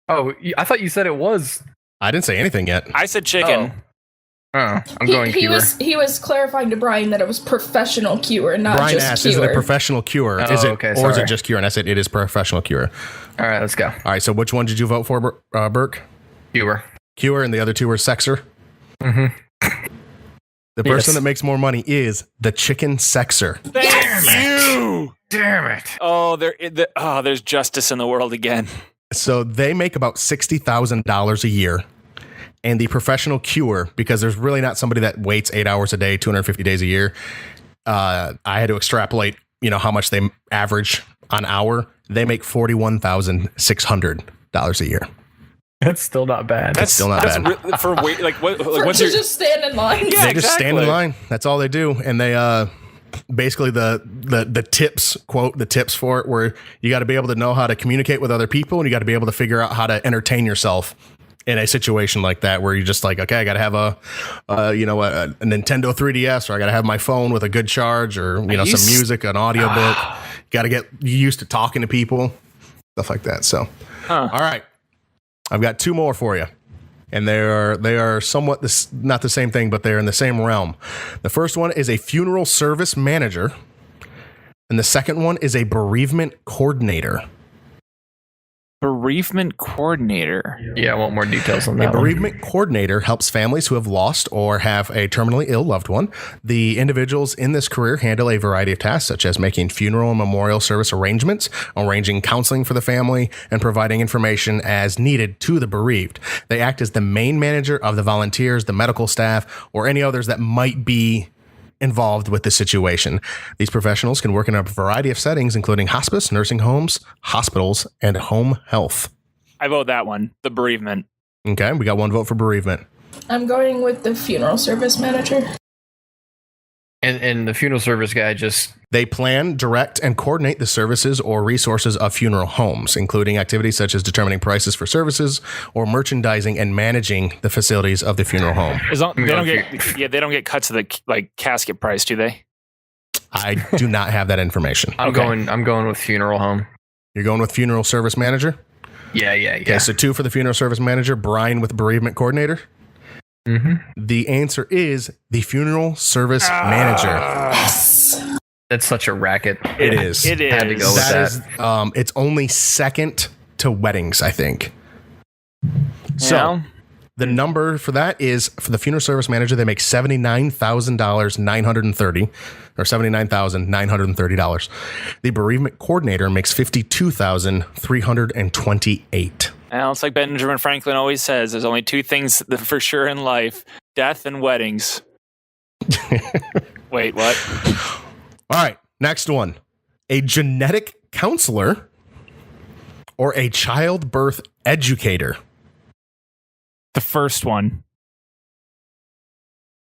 Oh, I thought you said it was. I didn't say anything yet. I said chicken. I'm going queuer. He was clarifying to Brian that it was professional queuer, not Brian just asked, queuer. is it a professional queuer? Oh, Or is it just queuer? And I said it is professional queuer. All right, let's go. All right, so which one did you vote for, Burke? Queuer. Queuer, and the other two were sexer? Mm-hmm. The person that makes more money is the chicken sexer. Damn it. Oh, there's justice in the world again. So they make about $60,000 a year. And the professional queuer, because there's really not somebody that waits 8 hours a day, 250 days a year. I had to extrapolate, how much they average on hour. They make $41,600 a year. That's still not bad. That's still not bad. For wait, like what? What's just stand in line? Yeah, they just stand in line. That's all they do, and they basically the tips quote the tips for it, where you got to be able to know how to communicate with other people, and you got to be able to figure out how to entertain yourself in a situation like that, where you're just like, okay, I got to have a Nintendo 3DS, or I got to have my phone with a good charge, or some music, an audiobook. Got to get used to talking to people, stuff like that. So, all right. I've got two more for you, and they are somewhat not the same thing, but they're in the same realm. The first one is a funeral service manager, and the second one is a bereavement coordinator. Bereavement coordinator. Yeah, I want more details on A that one. bereavement coordinator helps families who have lost or have a terminally ill loved one. The individuals in this career handle a variety of tasks, such as making funeral and memorial service arrangements, arranging counseling for the family, and providing information as needed to the bereaved. They act as the main manager of the volunteers, the medical staff, or any others that might be involved with the situation. These professionals can work in a variety of settings, including hospice, nursing homes, hospitals, and home health. I vote that one. The bereavement. Okay, we got one vote for bereavement. I'm going with the funeral service manager. And the funeral service guy just They plan, direct, and coordinate the services or resources of funeral homes, including activities such as determining prices for services or merchandising and managing the facilities of the funeral home. They don't get cuts of the casket price, do they? I do not have that information. I'm going with funeral home. You're going with funeral service manager? Yeah. Okay, so 2 for the funeral service manager, Brian with bereavement coordinator. Mm-hmm. The answer is the funeral service manager. Yes. That's such a racket. It is. It is. Had to go with That is, it's only second to weddings, I think. So Yeah. the number for that is, for the funeral service manager, they make $79,930 or $79,930. The bereavement coordinator makes $52,328. Well, it's like Benjamin Franklin always says, there's only 2 things that for sure in life: death and weddings. Wait, what? All right, next one. A genetic counselor or a childbirth educator. The first one.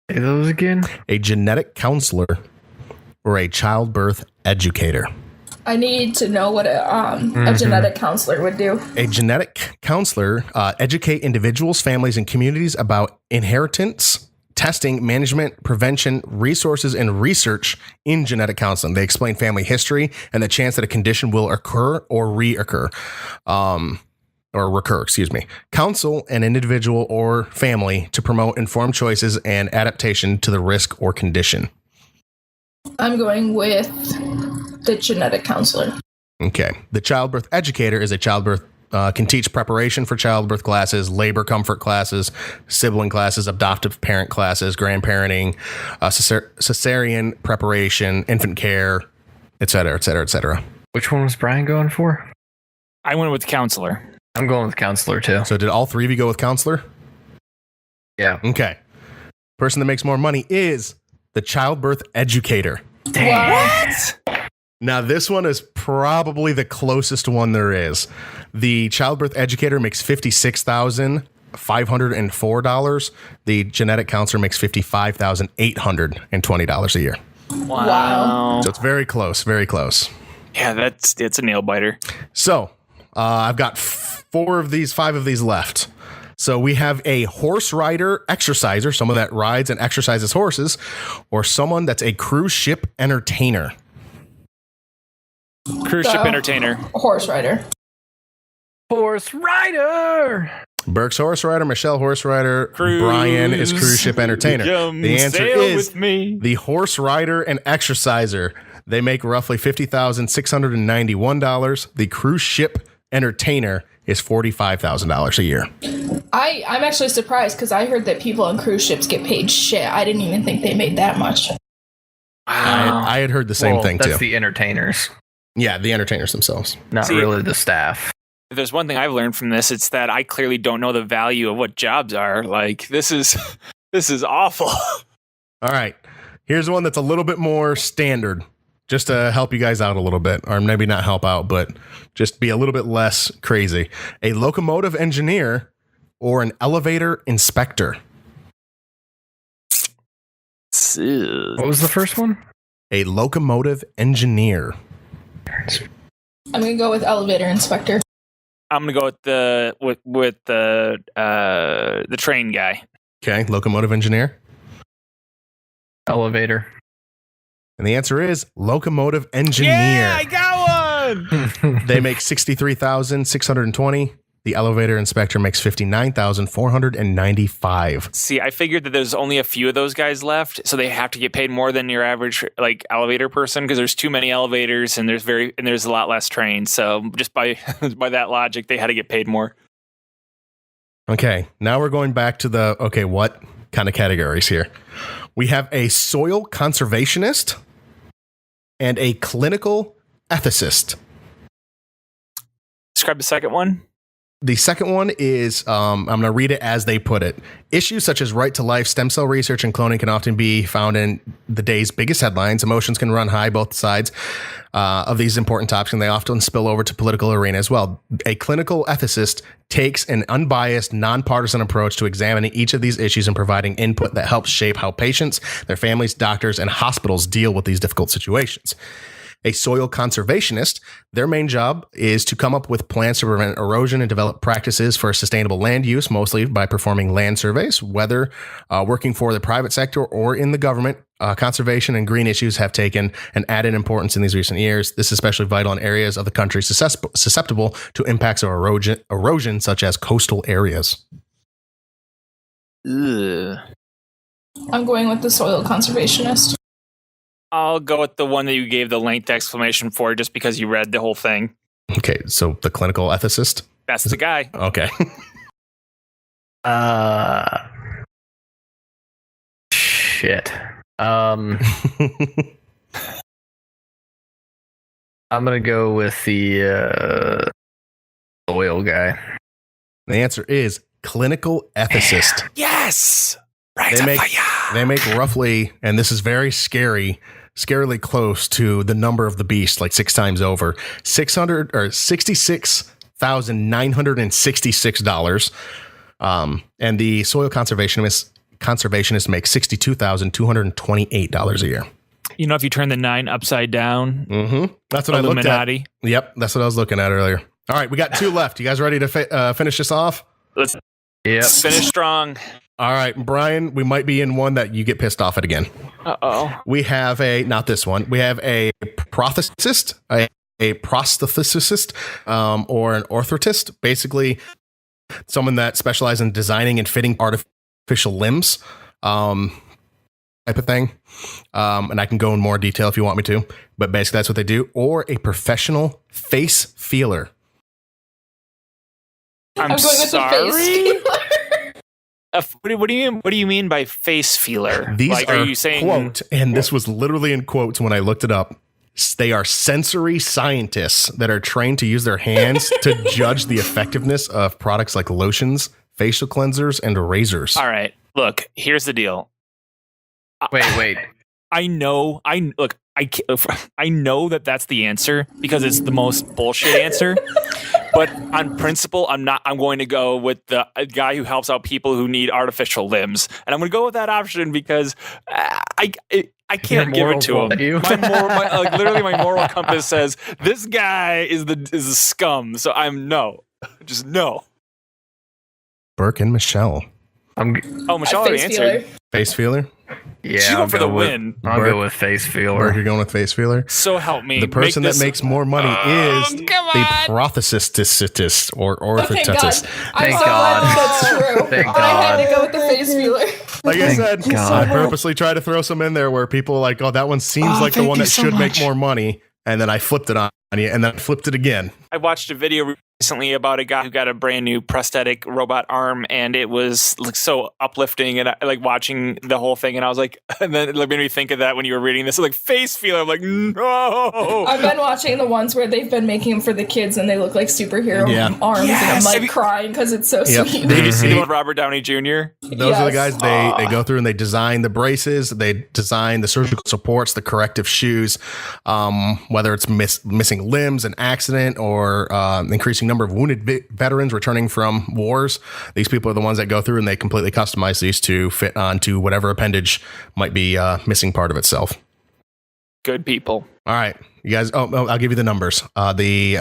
Say those again. A genetic counselor or a childbirth educator. I need to know what a genetic counselor would do. A genetic counselor educate individuals, families, and communities about inheritance, testing, management, prevention, resources, and research in genetic counseling. They explain family history and the chance that a condition will occur or reoccur. Counsel an individual or family to promote informed choices and adaptation to the risk or condition. I'm going with the genetic counselor. Okay. The childbirth educator is a childbirth, can teach preparation for childbirth classes, labor comfort classes, sibling classes, adoptive parent classes, grandparenting, cesarean preparation, infant care, et cetera, et cetera, et cetera. Which one was Brian going for? I went with the counselor. I'm going with counselor too. So did all 3 of you go with counselor? Yeah. Okay. Person that makes more money is the childbirth educator. What? Now, this one is probably the closest one there is. The childbirth educator makes $56,504. The genetic counselor makes $55,820 a year. Wow. So it's very close, very close. Yeah, it's a nail biter. So I've got 5 of these left. So we have a horse rider exerciser, someone that rides and exercises horses, or someone that's a cruise ship entertainer. Cruise ship entertainer. Horse rider. Horse rider. Burke's horse rider, Michelle horse rider, Brian is cruise ship entertainer. The answer is the horse rider and exerciser. They make roughly $50,691. The cruise ship entertainer is $45,000 a year. I'm actually surprised because I heard that people on cruise ships get paid shit. I didn't even think they made that much. I had heard the same thing too. That's the entertainers, Yeah, the entertainers themselves. not really the staff. If there's one thing I've learned from this, it's that I clearly don't know the value of what jobs are. Like, this is awful. All right. Here's one that's a little bit more standard, just to help you guys out a little bit, or maybe not help out, but just be a little bit less crazy. A locomotive engineer or an elevator inspector. What was the first one? A locomotive engineer. I'm gonna go with elevator inspector. I'm gonna go with the train guy. Okay, locomotive engineer. Elevator. And the answer is locomotive engineer. Yeah, I got one. They make $63,620. The elevator inspector makes $59,495. See, I figured that there's only a few of those guys left, so they have to get paid more than your average like elevator person because there's too many elevators and there's a lot less trains. So just by by that logic, they had to get paid more. Okay, now we're going back to the what kind of categories here? We have a soil conservationist and a clinical ethicist. Describe the second one. The second one is, I'm going to read it as they put it. Issues such as right to life, stem cell research, and cloning can often be found in the day's biggest headlines. Emotions can run high both sides of these important topics, and they often spill over to political arena as well. A clinical ethicist takes an unbiased, nonpartisan approach to examining each of these issues and providing input that helps shape how patients, their families, doctors, and hospitals deal with these difficult situations. A soil conservationist, their main job is to come up with plans to prevent erosion and develop practices for sustainable land use, mostly by performing land surveys. Whether working for the private sector or in the government, conservation and green issues have taken an added importance in these recent years. This is especially vital in areas of the country susceptible to impacts of erosion such as coastal areas. Ugh. I'm going with the soil conservationist. I'll go with the one that you gave the length explanation for just because you read the whole thing. Okay, so the clinical ethicist? That's the guy. Okay. Shit. I'm gonna go with the oil guy. The answer is clinical ethicist. Yes! Right. They make roughly, and this is very scarily close to the number of the beast, like 6 times over, $66,966. And the soil conservationist makes $62,228 a year. You know, if you turn the 9 upside down, that's what Illuminati. I looked at. Yep, that's what I was looking at earlier. All right, we got 2 left. You guys ready to finish this off? Let's finish strong. All right, Brian, we might be in one that you get pissed off at again. Uh-oh. We have not this one. We have a prosthesist, a prosthesist, or an orthotist. Basically, someone that specializes in designing and fitting artificial limbs, type of thing. And I can go in more detail if you want me to, but basically that's what they do. Or a professional face feeler. I'm going with sorry. the face feeler. What do you mean by face feeler? These are you saying quote, and this was literally in quotes when I looked it up. They are sensory scientists that are trained to use their hands to judge the effectiveness of products like lotions, facial cleansers, and razors. All right, look, here's the deal. Wait. I know that that's the answer because it's the most bullshit answer. But on principle, I'm going to go with the guy who helps out people who need artificial limbs, and I'm going to go with that option because I can't give it to him. Literally, my moral compass says this guy is a scum. So just no. Burke and Michelle. Michelle already answered. Face feeler. Yeah, she's going for the win. I'll go with face feeler. Burke, you're going with face feeler. So help me. The person that makes more money is the prosthesist or orthotist. I'm so glad that's true. Thank but I had God. to go with the face feeler. Like I said, God. I purposely try to throw some in there where people are like, oh, that one seems like the one that should make more money. And then I flipped it on you, and then I flipped it again. I watched a video recently about a guy who got a brand new prosthetic robot arm, and it was like so uplifting, and I like watching the whole thing, and I was like, and then it made me think of that when you were reading this, like face feeler. I'm like, no. I've been watching the ones where they've been making them for the kids, and they look like superhero arms, Yes. and I'm like crying because it's so sweet. Did you see the one with Robert Downey Jr.? Those are the guys, they go through and they design the braces, they design the surgical supports, the corrective shoes, whether it's missing limbs, an accident, or increasing number of wounded veterans returning from wars. These people are the ones that go through and they completely customize these to fit onto whatever appendage might be missing part of itself. Good people. All right, you guys. I'll give you the numbers. The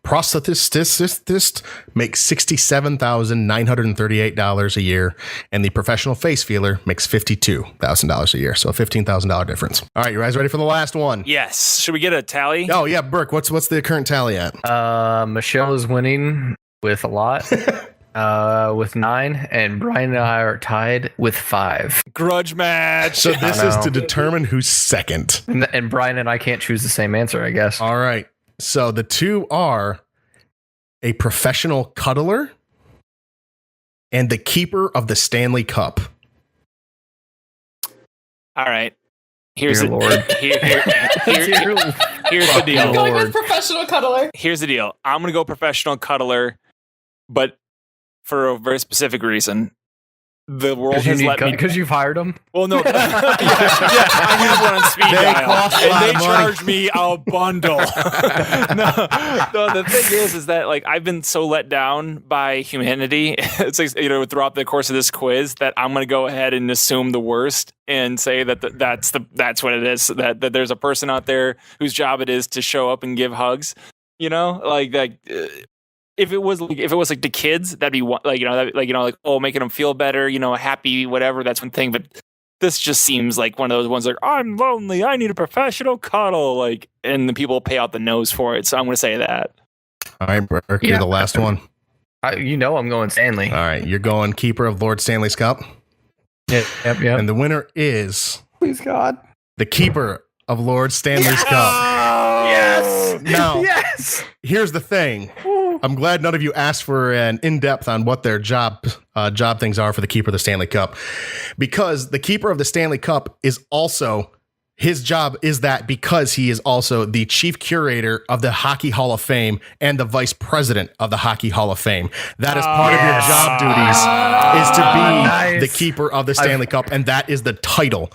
prosthetist makes $67,938 a year, and the professional face feeler makes $52,000 a year. So a $15,000 difference. All right, you guys ready for the last one? Yes. Should we get a tally? Oh yeah, Burke. What's the current tally at? Michelle is winning with a lot. With 9, and Brian and I are tied with 5. Grudge match. So this is know. to determine who's second. And Brian and I can't choose the same answer, I guess. All right. So the two are a professional cuddler and the keeper of the Stanley Cup. All right. Here's Dear the Lord. here's the deal. I'm going with professional cuddler. Here's the deal. I'm gonna go professional cuddler, but for a very specific reason. The world has let me. Because you've hired him? Well, no. yeah, I need one on speed They dial, cost a lot and they of money. charge me a bundle. no, the thing is that like I've been so let down by humanity. It's like throughout the course of this quiz that I'm going to go ahead and assume the worst and say that that's what it is. That there's a person out there whose job it is to show up and give hugs. If it was like the kids, that'd be making them feel better, happy, whatever. That's one thing. But this just seems like one of those ones like, I'm lonely, I need a professional cuddle, and the people pay out the nose for it. So I'm going to say that. All right, Burke, you're the last one. I'm going Stanley. All right, you're going keeper of Lord Stanley's Cup. Yep. And the winner is Please, God. the keeper of Lord Stanley's Cup. Yes. Now, Yes. here's the thing. I'm glad none of you asked for an in-depth on what their job things are for the keeper of the Stanley Cup, because the keeper of the Stanley Cup is also, his job is that because he is also the chief curator of the Hockey Hall of Fame and the vice president of the Hockey Hall of Fame. That is part of your job duties, is to be the keeper of the Stanley Cup, and that is the title.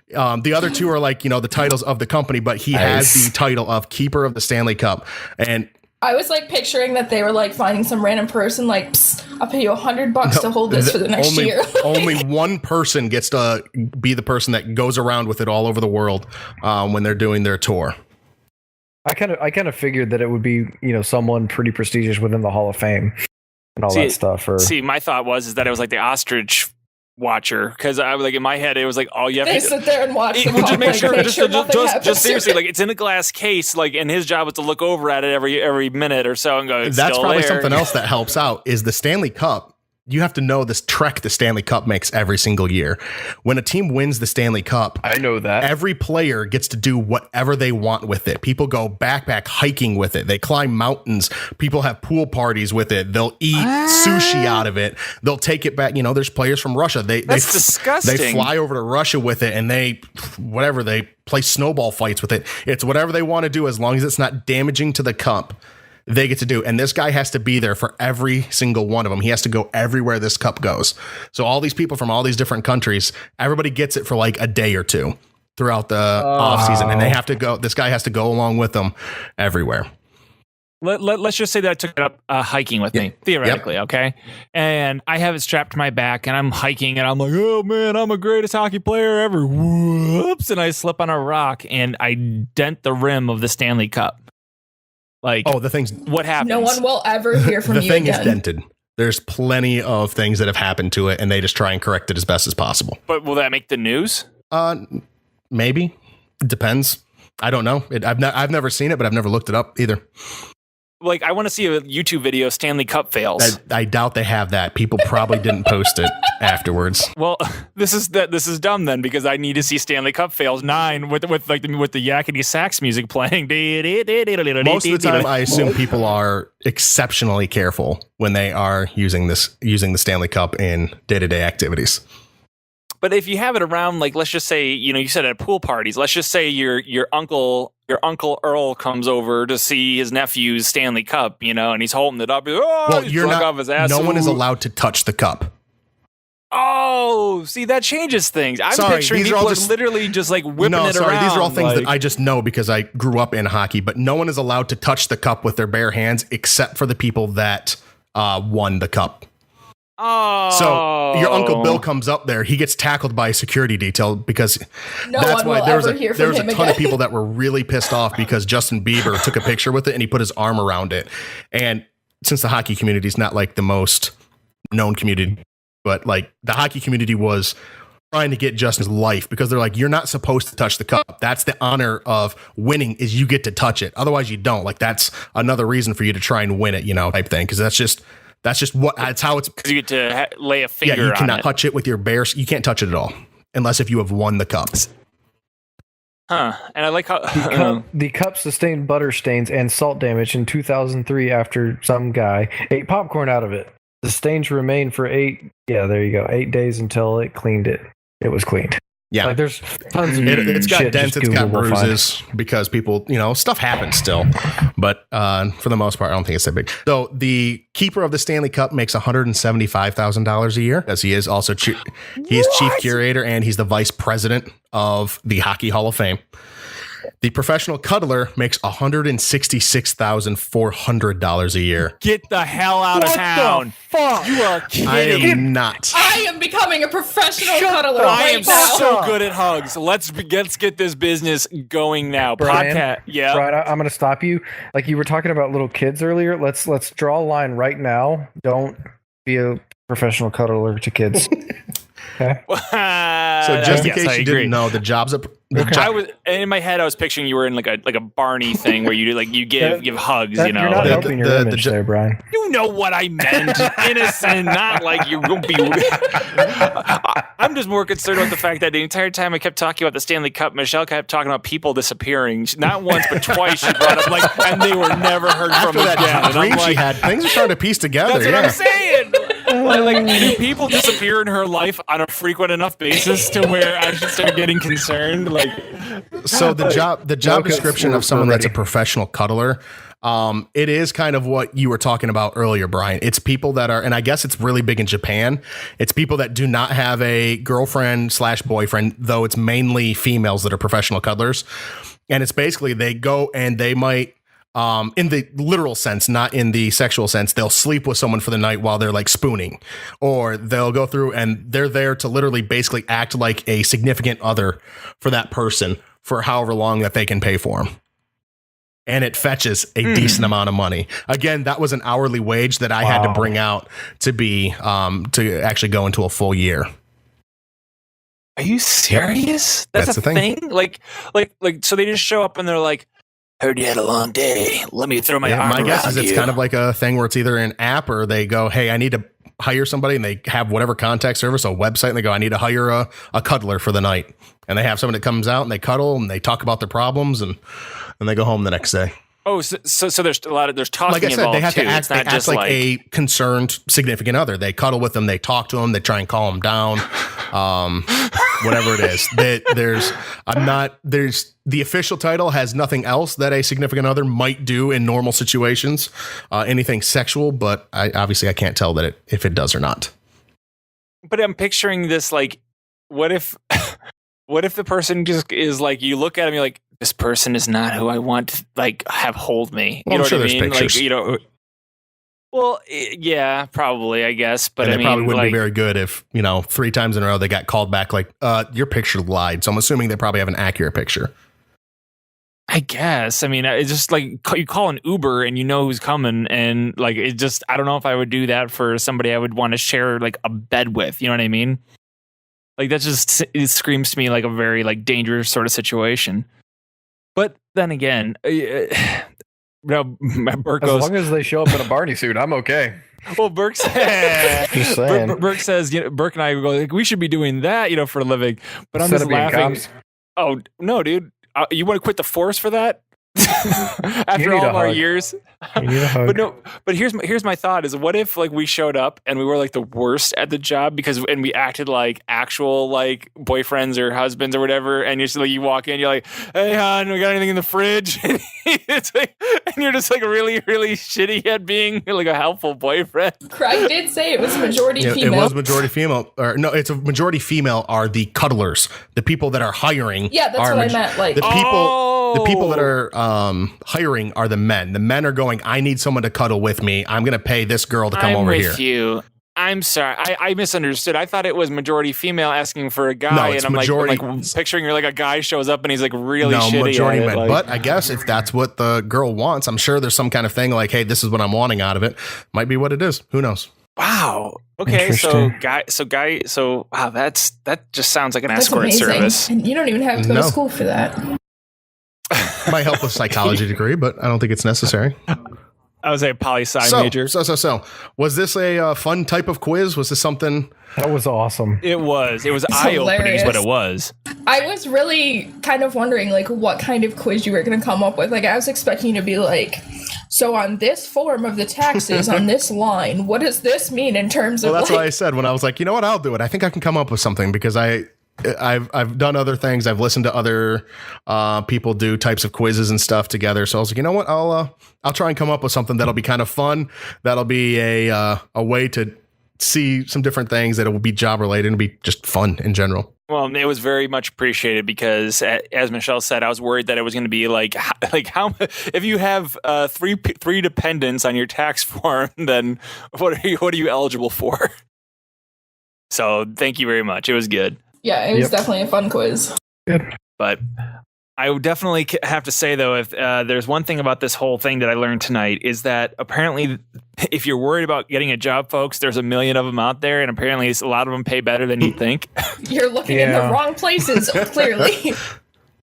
The other two are the titles of the company, but he has the title of keeper of the Stanley Cup. And I was picturing that they were finding some random person I'll pay you $100 to hold this for the next year. Only one person gets to be the person that goes around with it all over the world when they're doing their tour. I kind of figured that it would be someone pretty prestigious within the Hall of Fame and all that stuff. My thought was that it was like the ostrich watcher, because I was in my head it was all you have They to sit there and watch them. just make sure nothing just seriously it's in a glass case, and his job is to look over at it every minute or so and go, it's That's still probably there. something else that helps out is the Stanley Cup. You have to know this trek the Stanley Cup makes every single year. When a team wins the Stanley Cup, I know that every player gets to do whatever they want with it. People go backpack hiking with it. They climb mountains. People have pool parties with it. They'll eat sushi out of it. They'll take it back. There's players from Russia. That's disgusting. They fly over to Russia with it and they play snowball fights with it. It's whatever they want to do as long as it's not damaging to the cup. They get to do. And this guy has to be there for every single one of them. He has to go everywhere this cup goes. So all these people from all these different countries, everybody gets it for a day or two throughout the off season. And they have to go. This guy has to go along with them everywhere. Let's just say that I took it up hiking with me, theoretically, okay? And I have it strapped to my back, and I'm hiking, and I'm like, oh, man, I'm the greatest hockey player ever. Whoops, and I slip on a rock, and I dent the rim of the Stanley Cup. The thing's... What happens? No one will ever hear from the you thing again. is dented. There's plenty of things that have happened to it, and they just try and correct it as best as possible. But will that make the news? Maybe. It depends. I don't know. I've never seen it, but I've never looked it up either. I want to see a YouTube video, Stanley Cup fails. I doubt they have that. People probably didn't post it afterwards. Well, this is dumb then, because I need to see Stanley Cup fails 9 with the yakety sax music playing. Most of the time, I assume people are exceptionally careful when they are using the Stanley Cup in day-to-day activities. But if you have it around, let's just say, you said at pool parties, let's just say your uncle Earl comes over to see his nephew's Stanley Cup, and he's holding it up. He's drunk off his ass. No one is allowed to touch the cup. Oh, see, that changes things. I'm picturing people literally just whipping it around. These are all things that I just know because I grew up in hockey, but no one is allowed to touch the cup with their bare hands except for the people that won the cup. Oh. So your Uncle Bill comes up there. He gets tackled by a security detail because that's why there was a ton of people that were really pissed off because Justin Bieber took a picture with it and he put his arm around it. And since the hockey community is not the most known community, but the hockey community was trying to get Justin's life because they're like, you're not supposed to touch the cup. That's the honor of winning, is you get to touch it. Otherwise you don't. Like, that's another reason for you to try and win it, type thing. Cause that's just that's how it's, because you get to lay a finger on it. You cannot touch it with your bare, you can't touch it at all unless if you have won the cup. Huh. And I like how the cup sustained butter stains and salt damage in 2003 after some guy ate popcorn out of it. The stains remained for 8 days until it was cleaned. Yeah. Like, there's tons of it's got shit dents, just it's got Google will find. bruises because people, stuff happens still. But for the most part, I don't think it's that big. So the keeper of the Stanley Cup makes $175,000 a year, as he is also he is chief curator and he's the vice president of the Hockey Hall of Fame. The professional cuddler makes $166,400 a year. get the hell out of town. Fuck? You are kidding. I am not. I am becoming a professional cuddler I right am now. so good at hugs. Let's get this business going now. Brian, Podcast. Yeah. Brian, I'm going to stop you. Like, you were talking about little kids earlier. Let's draw a line right now. Don't be a professional cuddler to kids. Okay. So just in case you didn't know, the job's I was in my head. I was picturing you were in like a Barney thing where you do you give hugs. You're not helping your image there, Brian. You know what I meant. Innocent, not like you're going to be. I'm just more concerned about the fact that the entire time I kept talking about the Stanley Cup, Michelle kept talking about people disappearing. Not once, but twice she brought up and they were never heard from that again. And dream I'm she had. Things are starting to piece together. that's what I'm saying. Do people disappear in her life on a frequent enough basis to where I should start getting concerned? So the job description of someone that's a professional cuddler, it is kind of what you were talking about earlier, Brian. It's people that are, and I guess it's really big in Japan. It's people that do not have a girlfriend/boyfriend, though it's mainly females that are professional cuddlers. And it's basically they go and they might, in the literal sense, not in the sexual sense, they'll sleep with someone for the night while they're spooning, or they'll go through and they're there to literally basically act like a significant other for that person for however long that they can pay for them. And it fetches a decent amount of money. Again, that was an hourly wage that I had to bring out to be, to actually go into a full year. Are you serious? That's the thing. So they just show up and they're like, heard you had a long day. Let me throw my arm My guess is around it's you. kind of like a thing where it's either an app or they go, hey, I need to hire somebody, and they have whatever contact service, a website, and they go, I need to hire a cuddler for the night. And they have someone that comes out and they cuddle and they talk about their problems and they go home the next day. Oh, so there's there's talking Like I said, involved they have too. to act, It's not they just act like a concerned significant other. They cuddle with them, they talk to them, they try and calm them down. Whatever it is. There's the official title has nothing else that a significant other might do in normal situations, anything sexual, but I can't tell that if it does or not. But I'm picturing this what if the person just is you look at him, you're like, this person is not who I want to have hold me. You know what I mean? Pictures. Well, yeah, probably, I guess. But and I they mean, probably wouldn't be very good if, 3 times in a row they got called back your picture lied. So I'm assuming they probably have an accurate picture. I guess. I mean, it's just you call an Uber and you know who's coming, and it just, I don't know if I would do that for somebody I would want to share a bed with. You know what I mean? That just, it screams to me like a very dangerous sort of situation. But then again, Burke As goes, long as they show up in a Barney suit, I'm okay. well, Burke says, Just saying. Burke says, Burke and I go, we should be doing that, for a living. But I'm Instead just of being laughing. cops. Oh, no, dude. You want to quit the force for that? After need all a of our hug. years? You need a hug. But no, but here's my thought is, what if we showed up and we were the worst at the job and we acted like actual boyfriends or husbands or whatever, and you're just you walk in, you're like, hey hon, we got anything in the fridge? And you're just really, really shitty at being a helpful boyfriend. Craig did say it was majority It female. was majority female, or no, it's a majority female are the cuddlers, the people that are hiring. Yeah, that's what I meant. The people that are hiring are the men. The men are going, I need someone to cuddle with me. I'm going to pay this girl to come over here. I'm with you. I'm sorry. I misunderstood. I thought it was majority female asking for a guy. No, it's and I'm majority. Picturing a guy shows up and he's really No, shitty majority at it, men. But I guess if that's what the girl wants, I'm sure there's some kind of thing hey, this is what I'm wanting out of it. Might be what it is. Who knows? Wow. Okay. So Interesting. wow, that just sounds like an That's escort amazing. service. And you don't even have to go No. to school for that. Might help with psychology degree, but I don't think it's necessary. I was a poli-sci major. So, was this a fun type of quiz? Was this something? That was awesome. It was It's eye-opening is what hilarious. it was. I was really kind of wondering, like, what kind of quiz you were going to come up with. Like, I was expecting to be like, so on this form of the taxes, on this line, what does this mean in terms Well, of, that's like, what I said when I was like, you know what, I'll do it. I think I can come up with something because I've done other things. I've listened to other people do types of quizzes and stuff together. So I was like, you know what, I'll try and come up with something that'll be kind of fun. That'll be a way to see some different things that it will be job related and be just fun in general. Well, it was very much appreciated because, as Michelle said, I was worried that it was going to be like how if you have three dependents on your tax form, then what are you eligible for? So thank you very much. It was good. yeah, it was definitely a fun quiz. But I would definitely have to say, though, if there's one thing about this whole thing that I learned tonight is that apparently if you're worried about getting a job, folks, there's a million of them out there, and apparently a lot of them pay better than you think. You're looking in the wrong places, clearly.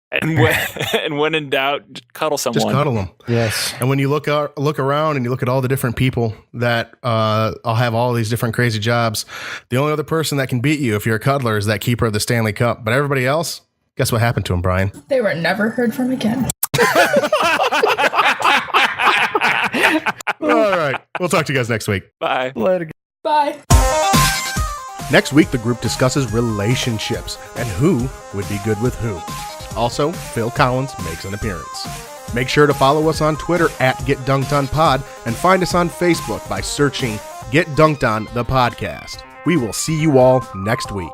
And when in doubt, cuddle someone. Just cuddle them. Yes. And when you look around and you look at all the different people that all have all these different crazy jobs, the only other person that can beat you if you're a cuddler is that keeper of the Stanley Cup. But everybody else, guess what happened to him, Brian? They were never heard from again. All right. We'll talk to you guys next week. Bye. Let it go. Bye. Next week, the group discusses relationships and who would be good with who. Also, Phil Collins makes an appearance. Make sure to follow us on Twitter at GetDunkedOnPod and find us on Facebook by searching Get Dunked On the Podcast. We will see you all next week.